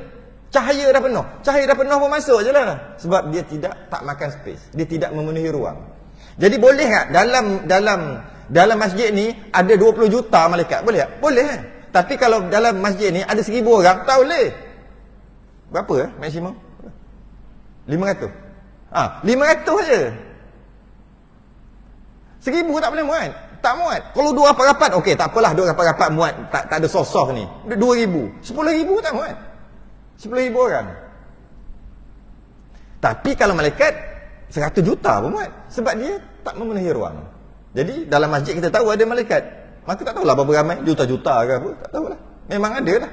[SPEAKER 1] Cahaya dah penuh. Cahaya dah penuh pun masuk je lah. Sebab dia tak makan space. Dia tidak memenuhi ruang. Jadi boleh tak dalam masjid ni ada 20 juta malaikat? Boleh tak? Boleh kan? Tapi kalau dalam masjid ni ada 1000 orang, tak boleh. Berapa maksimum? 500. 500 je. 1000 tak boleh muat. Tak muat. Kalau 2 rapat-rapat, okey, tak apalah 2 rapat-rapat muat. Tak ada sos-sos ni. 2000. 10,000 tak muat. 10,000 orang. Tapi kalau malaikat 100 juta pun muat. Sebab dia tak memenuhi ruang. Jadi dalam masjid kita tahu ada malaikat. Maka tak tahulah berapa ramai. Juta-juta ke apa. Tak tahulah. Memang ada lah.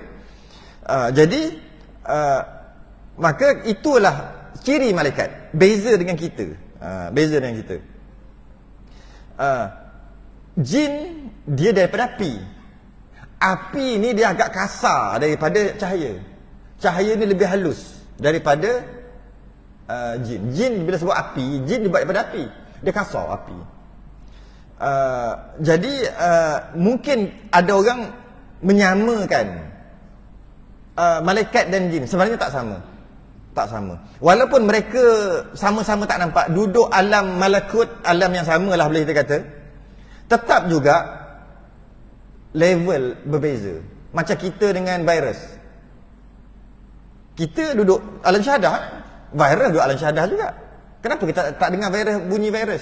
[SPEAKER 1] Maka itulah ciri malaikat. Beza dengan kita. Beza dengan kita. Jin dia daripada api. Api ni dia agak kasar daripada cahaya. Cahaya ni lebih halus daripada jin. Jin bila sebut api, jin dibuat daripada api. Dia kasar api. Jadi mungkin ada orang menyamakan malaikat dan jin. Sebenarnya tak sama. Tak sama. Walaupun mereka sama-sama tak nampak, duduk alam malakut, alam yang sama lah boleh kita kata, tetap juga level berbeza. Macam kita dengan virus. Kita duduk alam syahadah, virus duduk alam syahadah juga. Kenapa kita tak dengar bunyi virus?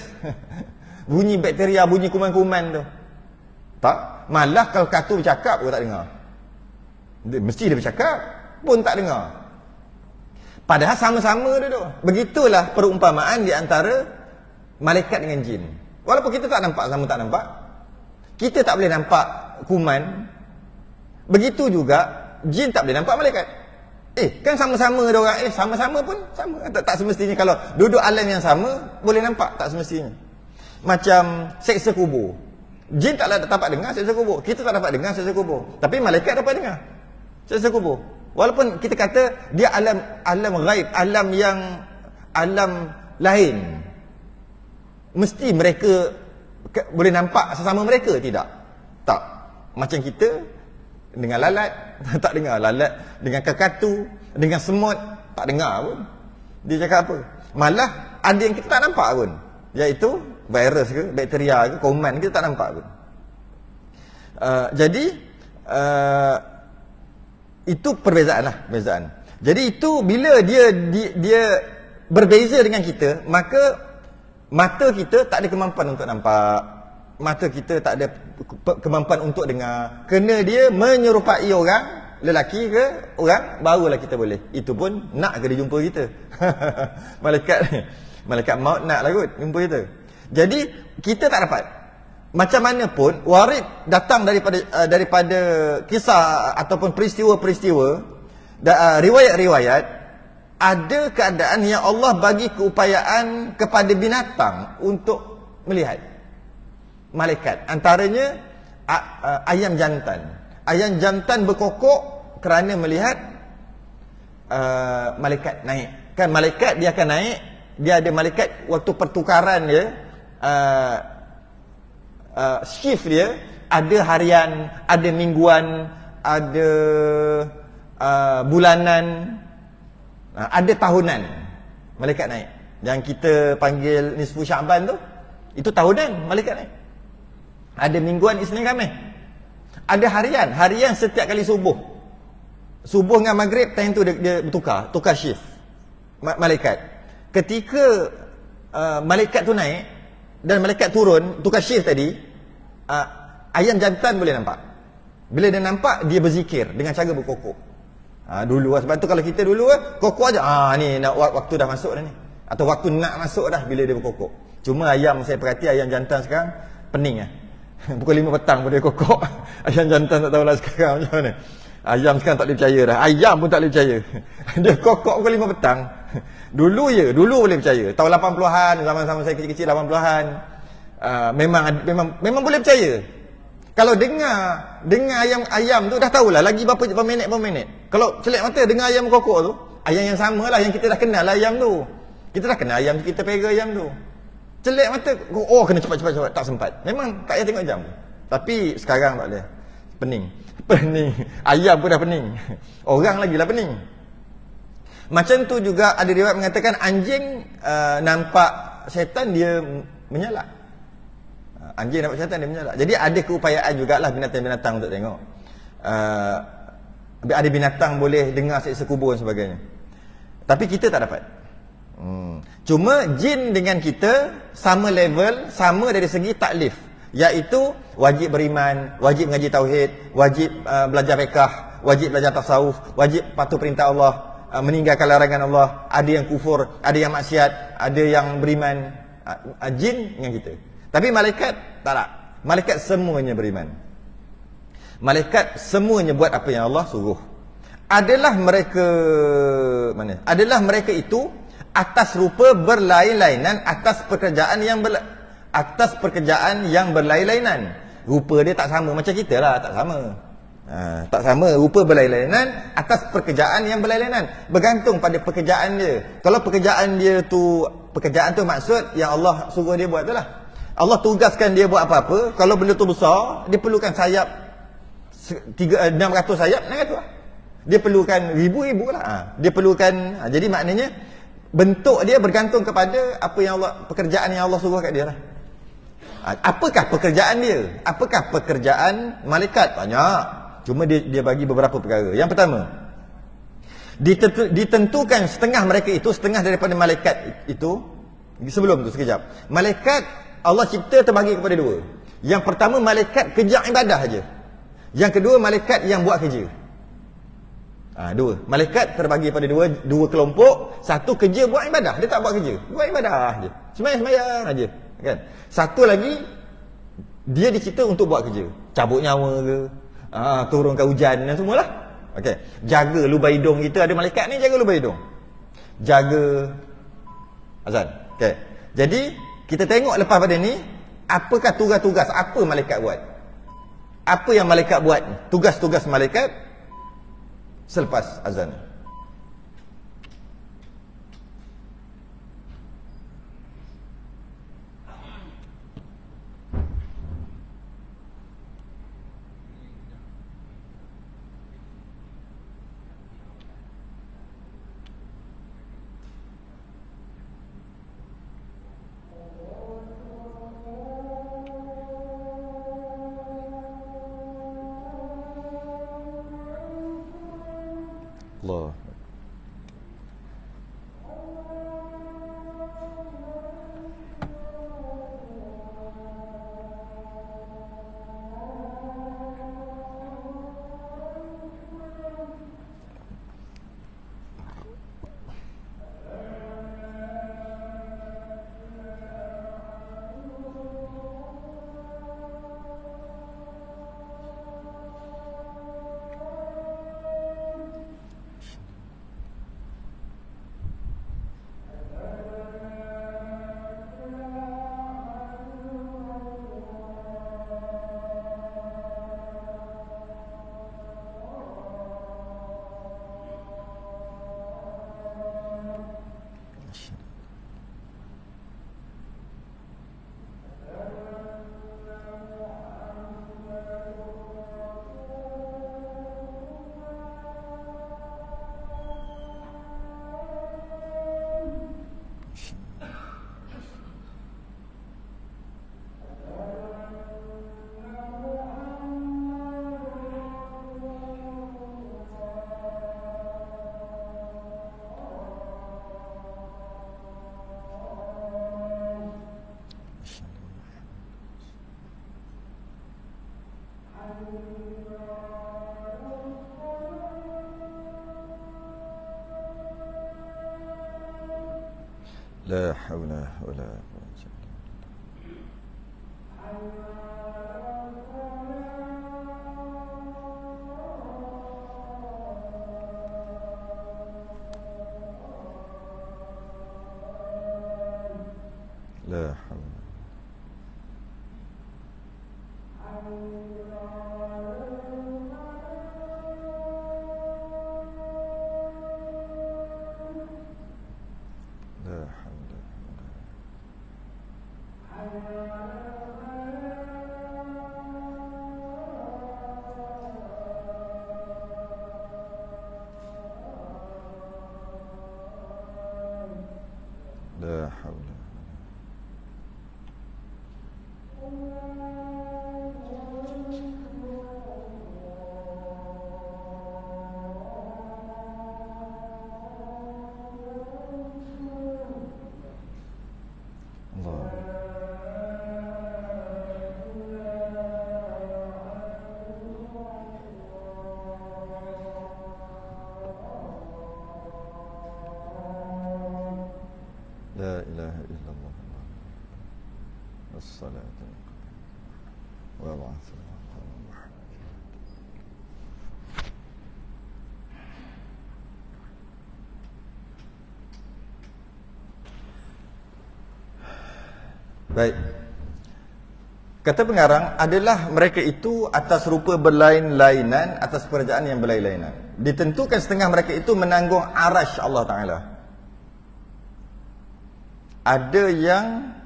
[SPEAKER 1] Bunyi bakteria, bunyi kuman-kuman tu. Tak. Malah kalau katu bercakap pun tak dengar. Mesti dia bercakap pun tak dengar. Padahal sama-sama duduk. Begitulah perumpamaan di antara malaikat dengan jin. Walaupun kita tak nampak, sama tak nampak, Kita tak boleh nampak kuman. Begitu juga jin tak boleh nampak malaikat. Kan sama-sama dia orang. Sama-sama pun sama. Tak semestinya kalau duduk alam yang sama boleh nampak, tak semestinya. Macam seksa kubur. Jin tak dapat dengar seksa kubur. Kita tak dapat dengar seksa kubur. Tapi malaikat dapat dengar seksa kubur. Walaupun kita kata dia alam ghaib, alam lain. Mesti mereka boleh nampak sesama mereka? Tidak. Tak. Macam kita dengan lalat, tak dengar. Lalat dengan kakatu, dengan semut, tak dengar pun dia cakap apa. Malah ada yang kita tak nampak pun, iaitu virus ke, bakteria ke, kuman, kita tak nampak pun. Jadi itu perbezaan lah, perbezaan. Jadi itu bila dia berbeza dengan kita, maka mata kita tak ada kemampuan untuk nampak, mata kita tak ada kemampuan untuk dengar. Kena dia menyerupai orang, lelaki ke orang, barulah kita boleh. Itu pun nak ke dia jumpa kita. Malaikat maut nak lah kot jumpa kita. Jadi kita tak dapat. Macam mana pun warid datang daripada kisah ataupun peristiwa-peristiwa, riwayat-riwayat, ada keadaan yang Allah bagi keupayaan kepada binatang untuk melihat malaikat. Antaranya ayam jantan. Ayam jantan berkokok kerana melihat malaikat naik. Kan malaikat dia akan naik, dia ada malaikat waktu pertukaran dia, shift dia, ada harian, ada mingguan, ada bulanan, ada tahunan. Malaikat naik. Yang kita panggil nisfu Syaban tu, itu tahunan malaikat naik. Ada mingguan, Isnin, Khamis. Ada harian setiap kali subuh. Subuh dengan maghrib, time tu dia tukar shift malaikat. Ketika malaikat tu naik dan malaikat turun, tukar shift tadi, ayam jantan boleh nampak. Bila dia nampak, dia berzikir dengan cara berkokok. Dulu sebab tu kalau kita dulu kokok aja, ni nak waktu dah masuk dah ni, atau waktu nak masuk dah bila dia berkokok. Cuma ayam, saya perhati ayam jantan sekarang pening lah. Pukul 5 petang pun dia kokok. Ayam jantan tak tahulah sekarang macam mana. Ayam sekarang tak boleh percaya dah. Ayam pun tak boleh percaya. Dia kokok pukul 5 petang. Dulu boleh percaya. Tahun 80-an, zaman-zaman saya kecil-kecil 80-an. Memang boleh percaya. Kalau dengar ayam tu dah tahulah lagi berapa minit. Kalau celak mata dengar ayam kokok tu, ayam yang samalah yang kita dah kenal ayam tu. Kita dah kenal ayam, kita pega ayam tu. Celak mata, kena cepat, tak sempat. Memang tak payah tengok jam. Tapi sekarang tak boleh. Pening. Ayam pun dah pening. Orang lagi lah pening. Macam tu juga ada riwayat mengatakan anjing nampak syaitan dia menyalak. Anjing nampak syaitan dia menyalak. Jadi ada keupayaan jugalah binatang-binatang untuk tengok. Ada binatang boleh dengar seksa kubur dan sebagainya. Tapi kita tak dapat. Cuma jin dengan kita sama level, sama dari segi taklif, iaitu wajib beriman, wajib mengaji tauhid, wajib belajar fiqh, wajib belajar tasawuf, wajib patuh perintah Allah, meninggalkan larangan Allah. Ada yang kufur, ada yang maksiat, ada yang beriman. Jin dengan kita. Tapi malaikat tak. Malaikat semuanya beriman. Malaikat semuanya buat apa yang Allah suruh. Adalah mereka itu atas rupa berlain-lainan, atas pekerjaan yang berlain-lainan. Rupa dia tak sama macam kita lah, tak sama. Tak sama, rupa berlain-lainan atas pekerjaan yang berlain-lainan. Bergantung pada pekerjaan dia. Kalau pekerjaan tu maksud yang Allah suruh dia buat tu lah. Allah tugaskan dia buat apa-apa. Kalau benda tu besar, dia perlukan sayap 600 sayap, 600 lah. Dia perlukan ribu-ribu lah. Dia perlukan, jadi maknanya bentuk dia bergantung kepada apa yang Allah, pekerjaan yang Allah suruh kat dia lah. Apakah pekerjaan dia? Apakah pekerjaan malaikat? Banyak. Cuma dia bagi beberapa perkara. Yang pertama, ditentukan setengah mereka itu, setengah daripada malaikat itu. Sebelum tu sekejap, malaikat Allah cipta terbagi kepada dua. Yang pertama malaikat kerja ibadah aja. Yang kedua malaikat yang buat kerja. Dua. Malaikat terbagi pada dua kelompok. Satu kerja buat ibadah, dia tak buat kerja, buat ibadah aja. Sembahyang aja, kan? Satu lagi Dia dicipta untuk buat kerja, cabut nyawa ke, turunkan hujan dan semualah. Okey, jaga lubang hidung kita, ada malaikat ni jaga lubang hidung. Jaga azan. Okey. Jadi kita tengok lepas pada ni, apakah tugas-tugas apa malaikat buat? Apa yang malaikat buat? Tugas-tugas malaikat selepas azan. Allah. La haula wala quwwata illa billah. La haula. لا حول. الله. لا إله إلا الله. الصلاة وبعث. Baik. Kata pengarang adalah mereka itu atas rupa berlain-lainan, atas pekerjaan yang berlain-lainan. Ditentukan setengah mereka itu menanggung arash Allah Ta'ala. Ada yang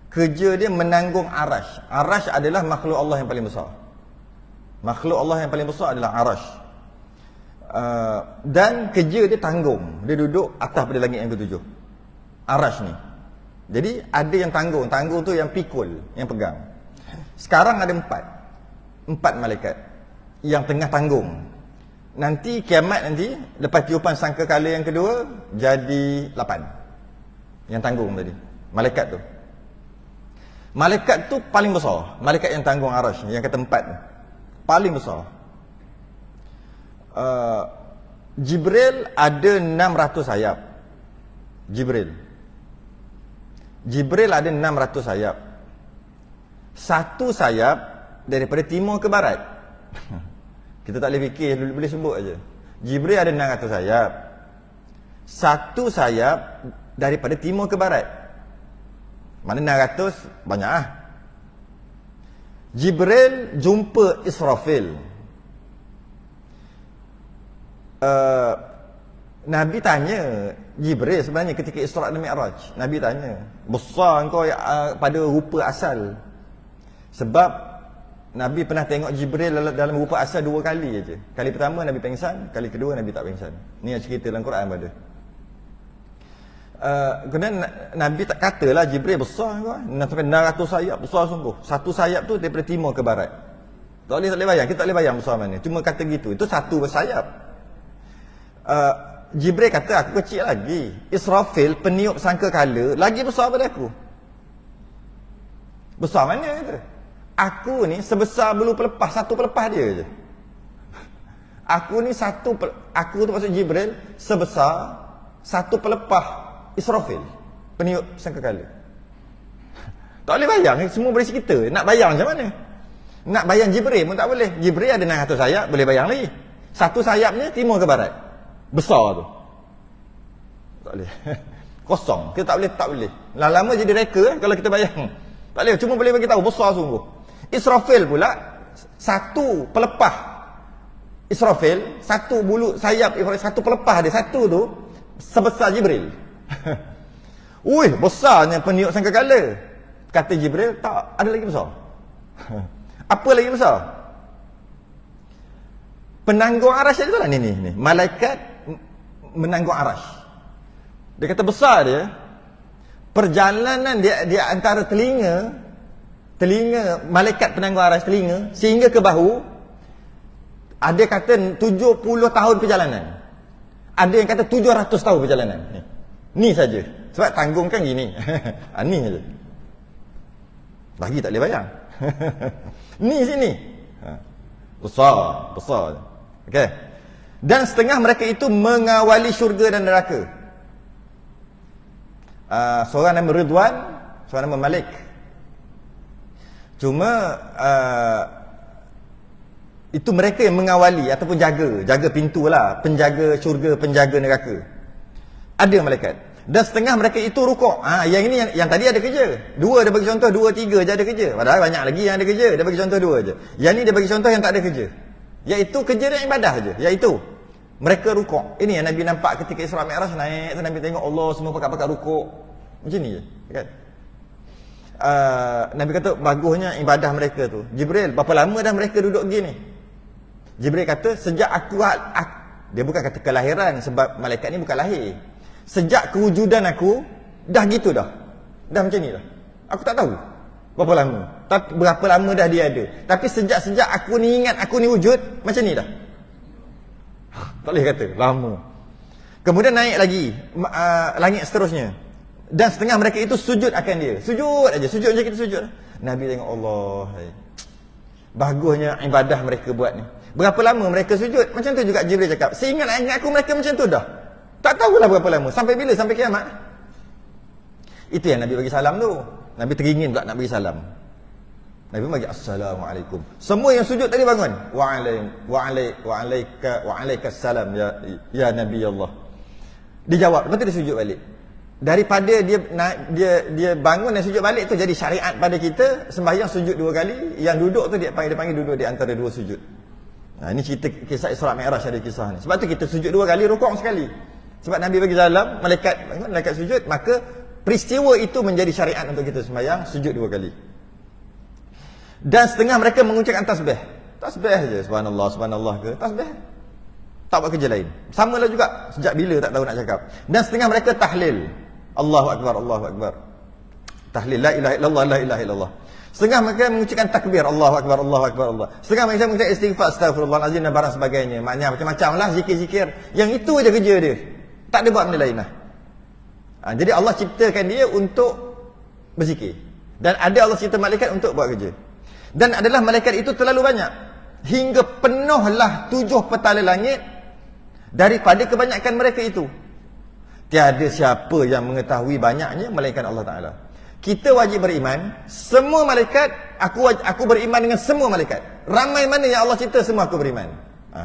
[SPEAKER 1] kerja dia menanggung arash. Arash adalah makhluk Allah yang paling besar. Makhluk Allah yang paling besar adalah arash. Dan kerja dia tanggung. Dia duduk atas pada langit yang ketujuh. Arash ni. Jadi ada yang tanggung. Tanggung tu yang pikul, yang pegang. Sekarang ada empat malaikat yang tengah tanggung. Nanti kiamat nanti, lepas tiupan sangkakala yang kedua, jadi 8 yang tanggung tadi. Malaikat tu. Malaikat tu paling besar. Malaikat yang tanggung arash, yang kata 4 paling besar. Jibril ada 600 sayap. Jibril ada 600 sayap. Satu sayap daripada timur ke barat. Kita tak boleh fikir, boleh sebut aja. Jibril ada 600 sayap. Satu sayap daripada timur ke barat. Mana 600 banyak ah. Jibril jumpa Israfil. Nabi tanya Jibril sebenarnya ketika Isra' dan Mi'raj. Nabi tanya, besar engkau pada rupa asal? Sebab Nabi pernah tengok Jibril dalam rupa asal 2 kali aja. Kali pertama Nabi pengsan, kali kedua Nabi tak pengsan. Ni yang cerita dalam Quran pada. Kemudian Nabi tak katalah Jibril besar kau, 600 sayap, besar sungguh. Satu sayap tu daripada timur ke barat. Tak boleh bayang, kita tak boleh bayang besar mana. Cuma kata gitu, itu satu sayap. Jibril kata aku kecil lagi. Israfil peniup sangkakala lagi besar daripada aku. Besar mana kata? Aku ni sebesar bulu pelepah, satu pelepah dia je. Aku ni aku tu maksud Jibril sebesar satu pelepah Israfil, peniup sangkakala. Tak boleh bayang, semua berisi kita. Nak bayang macam mana? Nak bayang Jibril pun tak boleh. Jibril ada 600 sayap, boleh bayang lagi. Satu sayapnya timur ke barat. Besar tu. Tak boleh. Kosong. Kita tak boleh. Lama-lama jadi reka kalau kita bayang. Tak boleh, cuma boleh bagi tahu besar sungguh. Israfil pula satu pelepah Israfil, satu bulu sayap Israfil, satu pelepah dia, satu tu sebesar Jibril. Ui, besarnya peniup sangkakala. Kata Jibril, tak, ada lagi besar. Apa lagi besar? Penanggung arasy itu lah ni. Malaikat menanggung arasy. Dia kata besar dia. Perjalanan dia antara telinga malaikat penanggung arasy telinga sehingga ke bahu, ada kata 70 tahun perjalanan. Ada yang kata 700 tahun perjalanan. Ni saja. Sebab tanggung kan gini. Ni saja. Lagi tak boleh bayang. Ni sini. Besar. Okey. Dan setengah mereka itu mengawali syurga dan neraka. Seorang nama Ridwan, seorang nama Malik. Cuma itu mereka yang mengawali ataupun jaga pintu lah, penjaga syurga, penjaga neraka. Ada malaikat. Dan setengah mereka itu rukuk. Yang ini yang tadi ada kerja. 2 dia bagi contoh, 2, 3 je ada kerja. Padahal banyak lagi yang ada kerja. Dia bagi contoh 2 je. Yang ni dia bagi contoh yang tak ada kerja. Iaitu kerja dan ibadah je. Iaitu mereka rukuk. Ini yang Nabi nampak ketika Isra' Mi'raj naik tu, Nabi tengok Allah semua pakat-pakat rukuk. Macam ni je, kan? Nabi kata bagusnya ibadah mereka tu. Jibril, berapa lama dah mereka duduk gini? Jibril kata sejak dia bukan kata kelahiran, sebab malaikat ni bukan lahir. Sejak kewujudan aku dah gitu dah. Dah macam ni dah. Aku tak tahu berapa lama. Tapi berapa lama dah dia ada. Tapi sejak aku ni ingat aku ni wujud, macam ni dah. Tak boleh kata lama. Kemudian naik lagi langit seterusnya. Dan setengah mereka itu sujud akan dia. Sujud je kita sujud. Nabi tengok Allah. Bagusnya ibadah mereka buat ni. Berapa lama mereka sujud? Macam tu juga Jibril cakap. Seingat aku mereka macam tu dah. Tak tahulah berapa lama. Sampai bila? Sampai kiamat. Itu yang Nabi bagi salam tu. Nabi teringin pula nak bagi salam. Nabi bagi assalamualaikum. Semua yang sujud tadi bangun. Waalaikumsalam ya Nabi Allah. Dijawab. Lepas tu dia sujud balik. Daripada dia bangun dan sujud balik tu jadi syariat pada kita. Sembahyang sujud 2 kali. Yang duduk tu dia panggil duduk di antara 2 sujud. Ini cerita kisah Isra' Mi'raj ada kisah ni. Sebab tu kita sujud 2 kali, rukuk sekali. Sebab Nabi bagi salam, malaikat sujud, maka peristiwa itu menjadi syariat untuk kita sembahyang sujud 2 kali. Dan setengah mereka mengucapkan tasbih. Tasbih je, subhanallah ke, tasbih. Tak buat kerja lain. Samalah juga, sejak bila tak tahu nak cakap. Dan setengah mereka tahlil. Allahu akbar. Tahlil la ilaha illallah, la ilaha illallah. Setengah mereka mengucapkan takbir, Allahu akbar. Setengah mereka mengucapkan istighfar, astaghfirullahalazim dan barang sebagainya. Maknanya macam-macam lah zikir-zikir. Yang itu aja kerja dia. Tak ada buat benda lain lah. Jadi Allah ciptakan dia untuk berzikir. Dan ada Allah cipta malaikat untuk buat kerja. Dan adalah malaikat itu terlalu banyak. Hingga penuhlah 7 petala langit daripada kebanyakan mereka itu. Tiada siapa yang mengetahui banyaknya melainkan Allah Ta'ala. Kita wajib beriman semua malaikat. Aku beriman dengan semua malaikat. Ramai mana yang Allah cipta, semua aku beriman.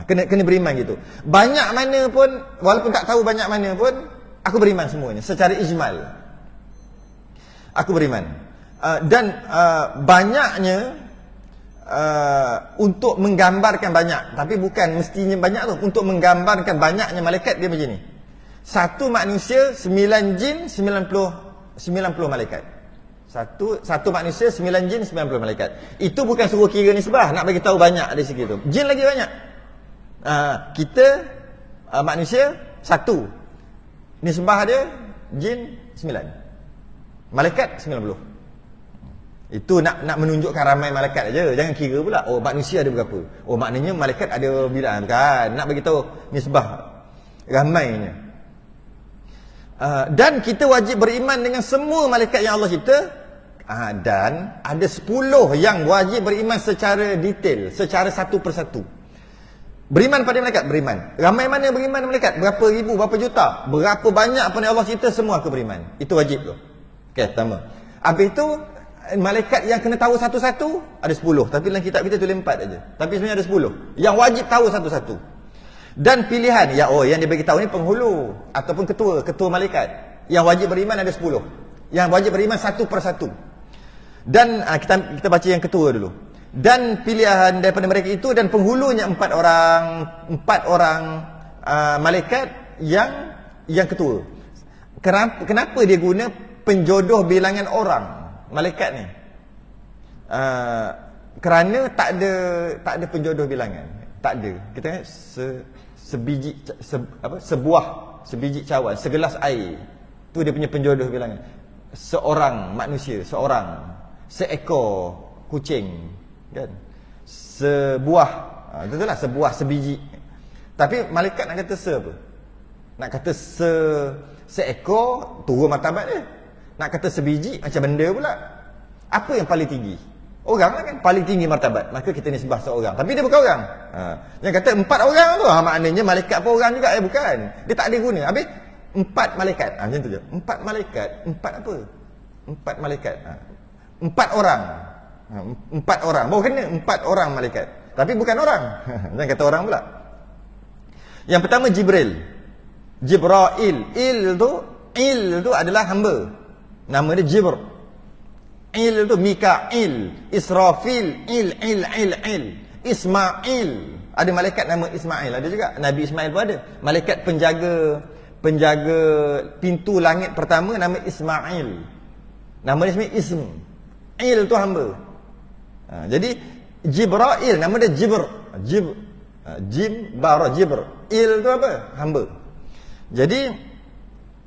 [SPEAKER 1] Kena beriman gitu. Banyak mana pun, walaupun tak tahu banyak mana pun, aku beriman semuanya secara ijmal. Aku beriman. Dan banyaknya untuk menggambarkan banyak, tapi bukan mestinya banyak tu. Untuk menggambarkan banyaknya malaikat, dia begini. Satu manusia 9 jin 90 malaikat. Satu manusia 9 jin 90 malaikat. Itu bukan suruh kira nisbah, nak bagi tahu banyak dari segi tu. Jin lagi banyak. Kita manusia 1. Nisbah dia jin 9. Malaikat 90. Itu nak menunjukkan ramai malaikat aja. Jangan kira pula oh manusia ada berapa. Oh maknanya malaikat ada 9 kan. Nak bagi tahu nisbah ramainya. Dan kita wajib beriman dengan semua malaikat yang Allah cipta. Dan ada 10 yang wajib beriman secara detail, secara satu persatu. Beriman pada malaikat, beriman. Ramai mana beriman malaikat? Berapa ribu, berapa juta, berapa banyak pun yang Allah cipta, semua aku beriman. Itu wajib tu. Okey, pertama. Habis itu malaikat yang kena tahu satu-satu ada 10. Tapi dalam kitab kita tulis 4 aja. Tapi sebenarnya ada 10 yang wajib tahu satu-satu. Dan pilihan yang dia bagi tahu ni penghulu ataupun ketua malaikat. Yang wajib beriman ada 10. Yang wajib beriman satu persatu. Dan kita baca yang ketua dulu. Dan pilihan daripada mereka itu dan penghulunya 4 orang malaikat yang ketua. Kenapa dia guna penjodoh bilangan orang malaikat ni? Kerana tak ada penjodoh bilangan. Tak ada. Kita sebiji cawan, segelas air. Tu dia punya penjodoh bilangan. Seorang manusia, seekor kucing, kan? Itulah sebuah sebiji. Tapi malaikat nak kata apa? Nak kata seekor, turun martabat dia. Nak kata sebiji, macam benda pula. Apa yang paling tinggi? Orang lah kan, paling tinggi martabat. Maka kita nisbah seorang. Tapi dia bukan orang. Yang kata 4 orang tu, maknanya malaikat pun orang juga. Bukan. Dia tak ada guna. Habis 4 malaikat. Macam tu je. 4 malaikat. 4 apa? 4 malaikat. 4 orang. 4 orang. Baru kena 4 orang malaikat. Tapi bukan orang. Jangan kata orang pula. Yang pertama Jibril. Il tu adalah hamba. Nama dia Jibr. Il tu Mikail, Israfil, Ismail. Ada malaikat nama Ismail, ada juga. Nabi Ismail pun ada. Malaikat penjaga pintu langit pertama nama Ismail. Nama dia sebenarnya Ism. Il tu hamba. Jadi Jibrail, nama dia Jibr. Jibr. Il tu apa? Hamba. Jadi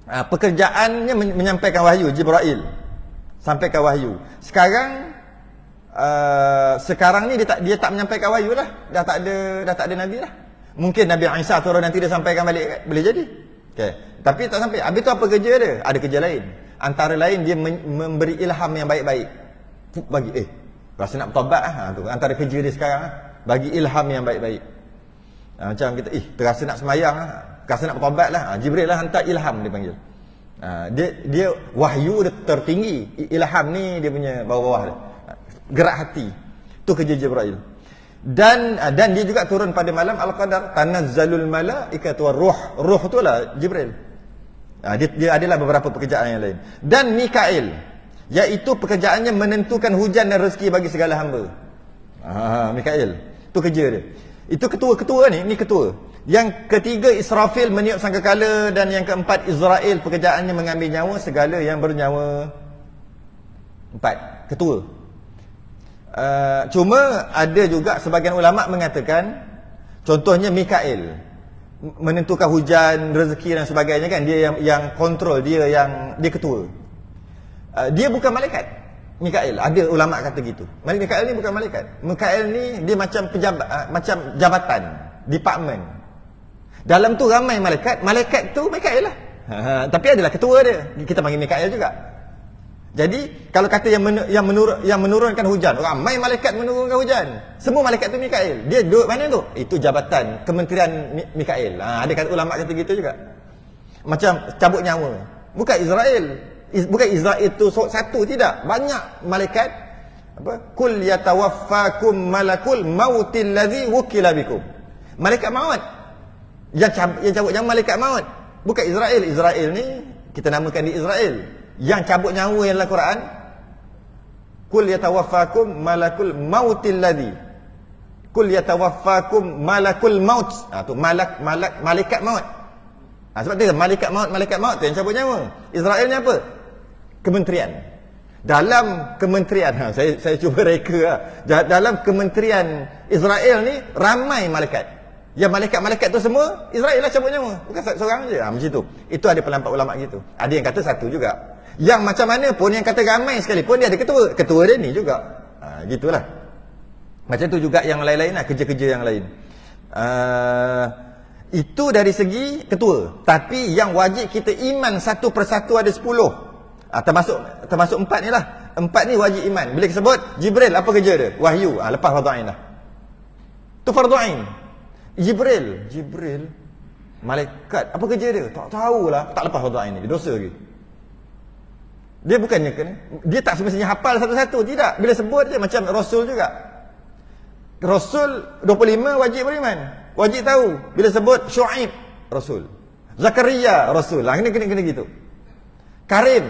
[SPEAKER 1] pekerjaannya menyampaikan wahyu, Jibrail. Sampaikan wahyu. Sekarang ni dia tak menyampaikan wahyu lah. Dah tak ada nabi lah. Mungkin Nabi Isa turun nanti dia sampaikan balik, boleh jadi. Okey. Tapi tak sampai. Habis tu apa kerja dia? Ada kerja lain. Antara lain dia memberi ilham yang baik-baik. Bagi rasa nak bertaubat tu antara kerja dia sekarang bagi ilham yang baik-baik. Macam kita terasa nak semayang terasa nak bertaubat lah. Jibril lah hantar ilham dia panggil. Dia wahyu dia tertinggi. Ilham ni dia punya bawah-bawah dia. Gerak hati. Tu kerja Jibril. Dan dia juga turun pada malam Al-Qadar. Tanazzalul malaikatu war-ruh. Ruh tu lah Jibril. Dia adalah beberapa pekerjaan yang lain. Dan Mikail, iaitu pekerjaannya menentukan hujan dan rezeki bagi segala hamba. Mikail. Tu kerja dia. Itu ketua ni ketua. Yang ketiga Israfil meniup sangkakala. Dan yang keempat Israel, pekerjaannya mengambil nyawa segala yang bernyawa. 4 ketua. Cuma ada juga sebagian ulama mengatakan, contohnya Mikail menentukan hujan, rezeki dan sebagainya kan, dia yang kontrol, dia ketua. Dia bukan malaikat. Mikail, ada ulama kata gitu. Mikail ni bukan malaikat. Mikail ni dia macam pejabat, macam jabatan, department. Dalam tu ramai malaikat tu Mikail lah. Tapi adalah ketua dia. Kita panggil Mikail juga. Jadi kalau kata yang menurunkan hujan, ramai malaikat menurunkan hujan. Semua malaikat tu Mikail. Dia duduk mana tu? Itu jabatan Kementerian Mikail. Ada kata ulama kata gitu juga. Macam cabut nyawa. Bukan Israel. Bukan Israel itu satu, tidak. Banyak malaikat. Apa? Kul yatawaffakum malakul mautil ladzi wukila bikum. Malaikat maut. Yang cabut nyawa malaikat maut. Bukan Israel. Israel ni kita namakan di Israel. Yang cabut nyawa yang dalam Quran, kul yatawaffakum malakul mautil ladzi. Kul yatawaffakum malakul maut. Tu malaikat maut. Sebab tu malaikat maut tu yang cabut nyawa. Israel ni apa? Kementerian. Dalam kementerian, saya cuba reka. Dalam kementerian Israel ni ramai malaikat. Yang malaikat-malaikat tu semua Israel lah cabut nyawa. Bukan seorang je. Macam tu. Itu ada pendapat ulama gitu. Ada yang kata satu juga. Yang macam mana pun yang kata ramai sekalipun, dia ada ketua. Ketua dia ni juga. Gitulah. Macam tu juga yang lain-lain lah, kerja-kerja yang lain. Itu dari segi ketua. Tapi yang wajib kita iman satu persatu ada 10. Termasuk 4 ni lah. 4 ni wajib iman. Bila kita sebut Jibril, apa kerja dia? Wahyu. Lepas fardu ain lah. Tu fardu ain. Jibril, malaikat, apa kerja dia? Tak tahulah. Tak lepas fardu ain ni. Dia dosa lagi. Dia bukannya dia tak semestinya hafal satu-satu, tidak. Bila sebut je macam Rasul juga. Rasul 25 wajib beriman. Wajib tahu. Bila sebut Syuaib, Rasul. Zakaria, Rasul. Kena gitu. Karim,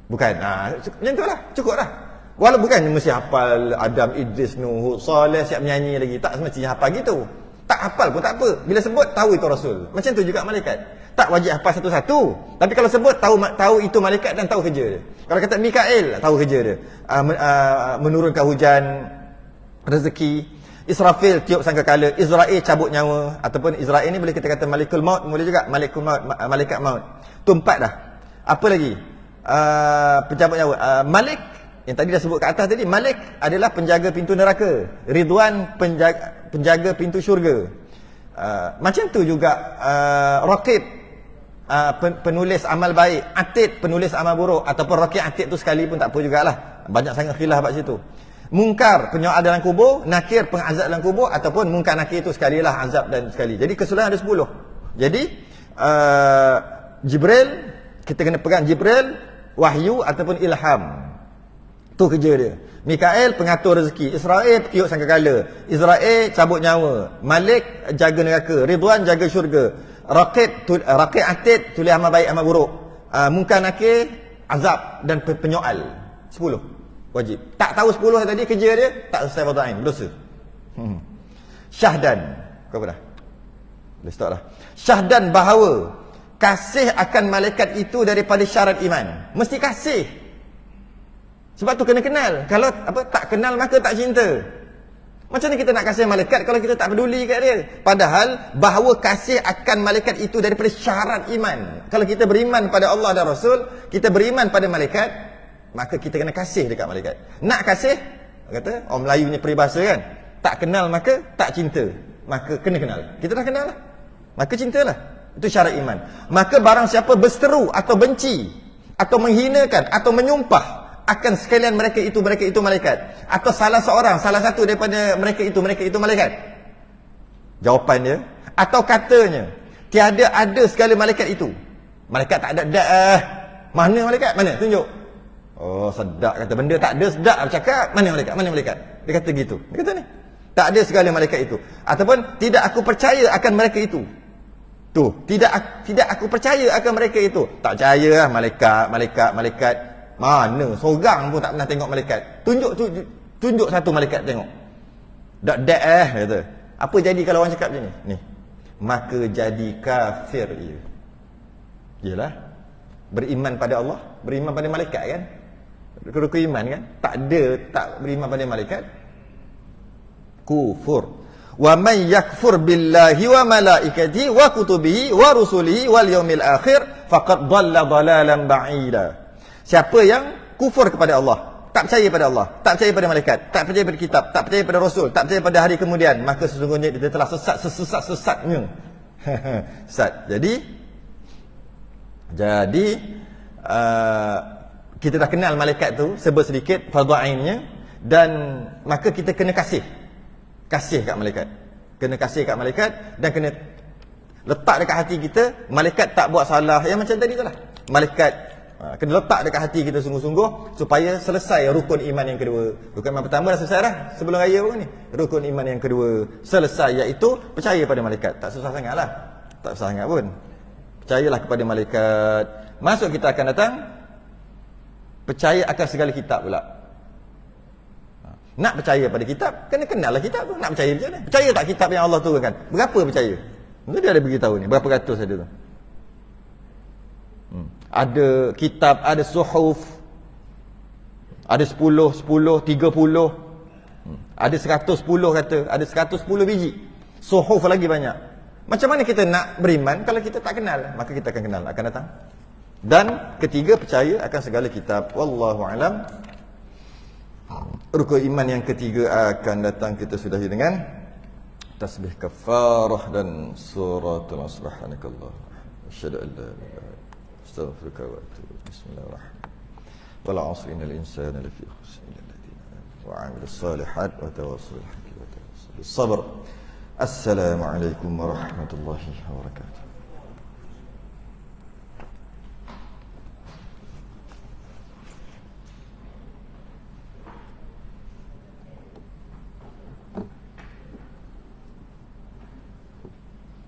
[SPEAKER 1] bukan. Macam tu lah. Cukup lah. Walau bukan mesti hafal Adam, Idris, Nuh, Saleh, siap menyanyi lagi. Tak semestinya hafal gitu. Tak hafal pun tak apa. Bila sebut, tahu itu Rasul. Macam tu juga malaikat. Tak wajib hafal satu-satu. Tapi kalau sebut, tahu itu malaikat dan tahu kerja dia. Kalau kata Mikail, tahu kerja dia. Menurunkan hujan, rezeki. Israfil, tiup sangkakala. Israel, cabut nyawa. Ataupun Israel ni boleh kita kata Malikul Maut. Boleh juga Malikul Maut, malaikat maut. Tu 4 dah. Apa lagi? Pencabut nyawa. Malik, yang tadi dah sebut kat atas tadi. Malik adalah penjaga pintu neraka. Ridwan, penjaga pintu syurga. Macam tu juga Raqib, penulis amal baik. Atid, penulis amal buruk. Ataupun Raqib, Atid tu sekali pun tak apa jugalah. Banyak sangat khilaf kat situ. Munkar, penyoal dalam kubur. Nakir, pengazab dalam kubur. Ataupun munkar nakir tu sekali lah, azab dan sekali. Jadi keseluruhan ada 10. Jadi Jibril, kita kena pegang Jibril, wahyu ataupun ilham. Tu kerja dia. Mikail, pengatur rezeki. Israel, tiup sangkakala. Israel, cabut nyawa. Malik, jaga neraka. Ridwan, jaga syurga. Raqib, Atid, tulis amal baik, amal buruk. Munkar nakir, azab dan penyoal. 10 wajib. Tak tahu 10 tadi kerja dia, tak selesai fardu ain, berdosa. Syahdan. Kau apa dah? Dah start dah. Syahdan, bahawa kasih akan malaikat itu daripada syarat iman. Mesti kasih. Sebab tu kena kenal. Kalau tak kenal maka tak cinta. Macam mana kita nak kasih malaikat kalau kita tak peduli kat dia? Padahal bahawa kasih akan malaikat itu daripada syarat iman. Kalau kita beriman pada Allah dan Rasul, kita beriman pada malaikat, maka kita kena kasih dekat malaikat. Nak kasih, kata orang Melayu ni peribahasa kan, tak kenal maka tak cinta. Maka kena kenal. Kita dah kenal lah, maka cintalah. Itu syarat iman. Maka barang siapa berseteru atau benci atau menghinakan atau menyumpah akan sekalian mereka itu malaikat, atau salah satu daripada mereka itu malaikat, jawapan dia atau katanya tiada ada sekali malaikat itu. Malaikat tak ada dah. Mana malaikat? Mana? Tunjuk. Oh, sedap kata benda tak ada, sedap bercakap. Mana malaikat? Dia kata gitu. Dia kata ni, tak ada sekali malaikat itu. Ataupun tidak aku percaya akan mereka itu. Tu, tidak aku percaya akan mereka itu. Tak percaya lah malaikat. Mana? Seorang pun tak pernah tengok malaikat. Tunjuk satu malaikat tengok. Dak kata. Apa jadi kalau orang cakap macam ni? Ni. Maka jadi kafir ia. Yalah. Beriman pada Allah, beriman pada malaikat kan? Rukun iman kan? Tak beriman pada malaikat. Kufur. Wa man yakfur billahi wa malaikatihi wa kutubihi wa rusulihi wal yaumil akhir faqad dhalla dhalalan ba'ida. Siapa yang kufur kepada Allah, tak percaya pada Allah, tak percaya pada malaikat, tak percaya pada kitab, tak percaya pada rasul, tak percaya pada hari kemudian, maka sesungguhnya dia telah sesat-sesatnya. Sesat. Jadi kita dah kenal malaikat tu, sebut sedikit fardu ainnya, dan maka kita kena kasih kat malaikat. Kena kasih kat malaikat dan kena letak dekat hati kita, malaikat tak buat salah. Yang macam tadi tu lah. Malaikat Kena letak dekat hati kita sungguh-sungguh supaya selesai rukun iman yang kedua. Rukun iman pertama dah selesai dah sebelum raya pun ni. Rukun iman yang kedua selesai, iaitu percaya pada malaikat. Tak susah sangatlah. Tak susah sangat pun. Percayalah kepada malaikat. Masuk kita akan datang percaya akan segala kitab pula. Nak percaya pada kitab, kena kenal lah kitab tu. Nak percaya macam mana? Percaya tak kitab yang Allah turunkan? Berapa percaya? Itu dia ada beritahu ni, berapa ratus ada tu. Ada kitab, ada suhuf, ada 10, 30, ada 110 kata, ada 110 biji. Suhuf lagi banyak. Macam mana kita nak beriman kalau kita tak kenal? Maka kita akan kenal, akan datang. Dan ketiga, percaya akan segala kitab. Wallahu alam. Rukun iman yang ketiga akan datang, kita sudahi dengan tasbih kafarah dan suratul subhanakallah asyhadu an la ilaha illa anta astaghfiruka wa atubu ilaik. Bismillahirrahmanirrahim. Wal 'asri innal insana lafi khusr illa alladziina aamanu wa 'amilus shalihaati wa tawassaw bil haqqi wa tawassaw bis sabr. Assalamu alaikum warahmatullahi wabarakatuh.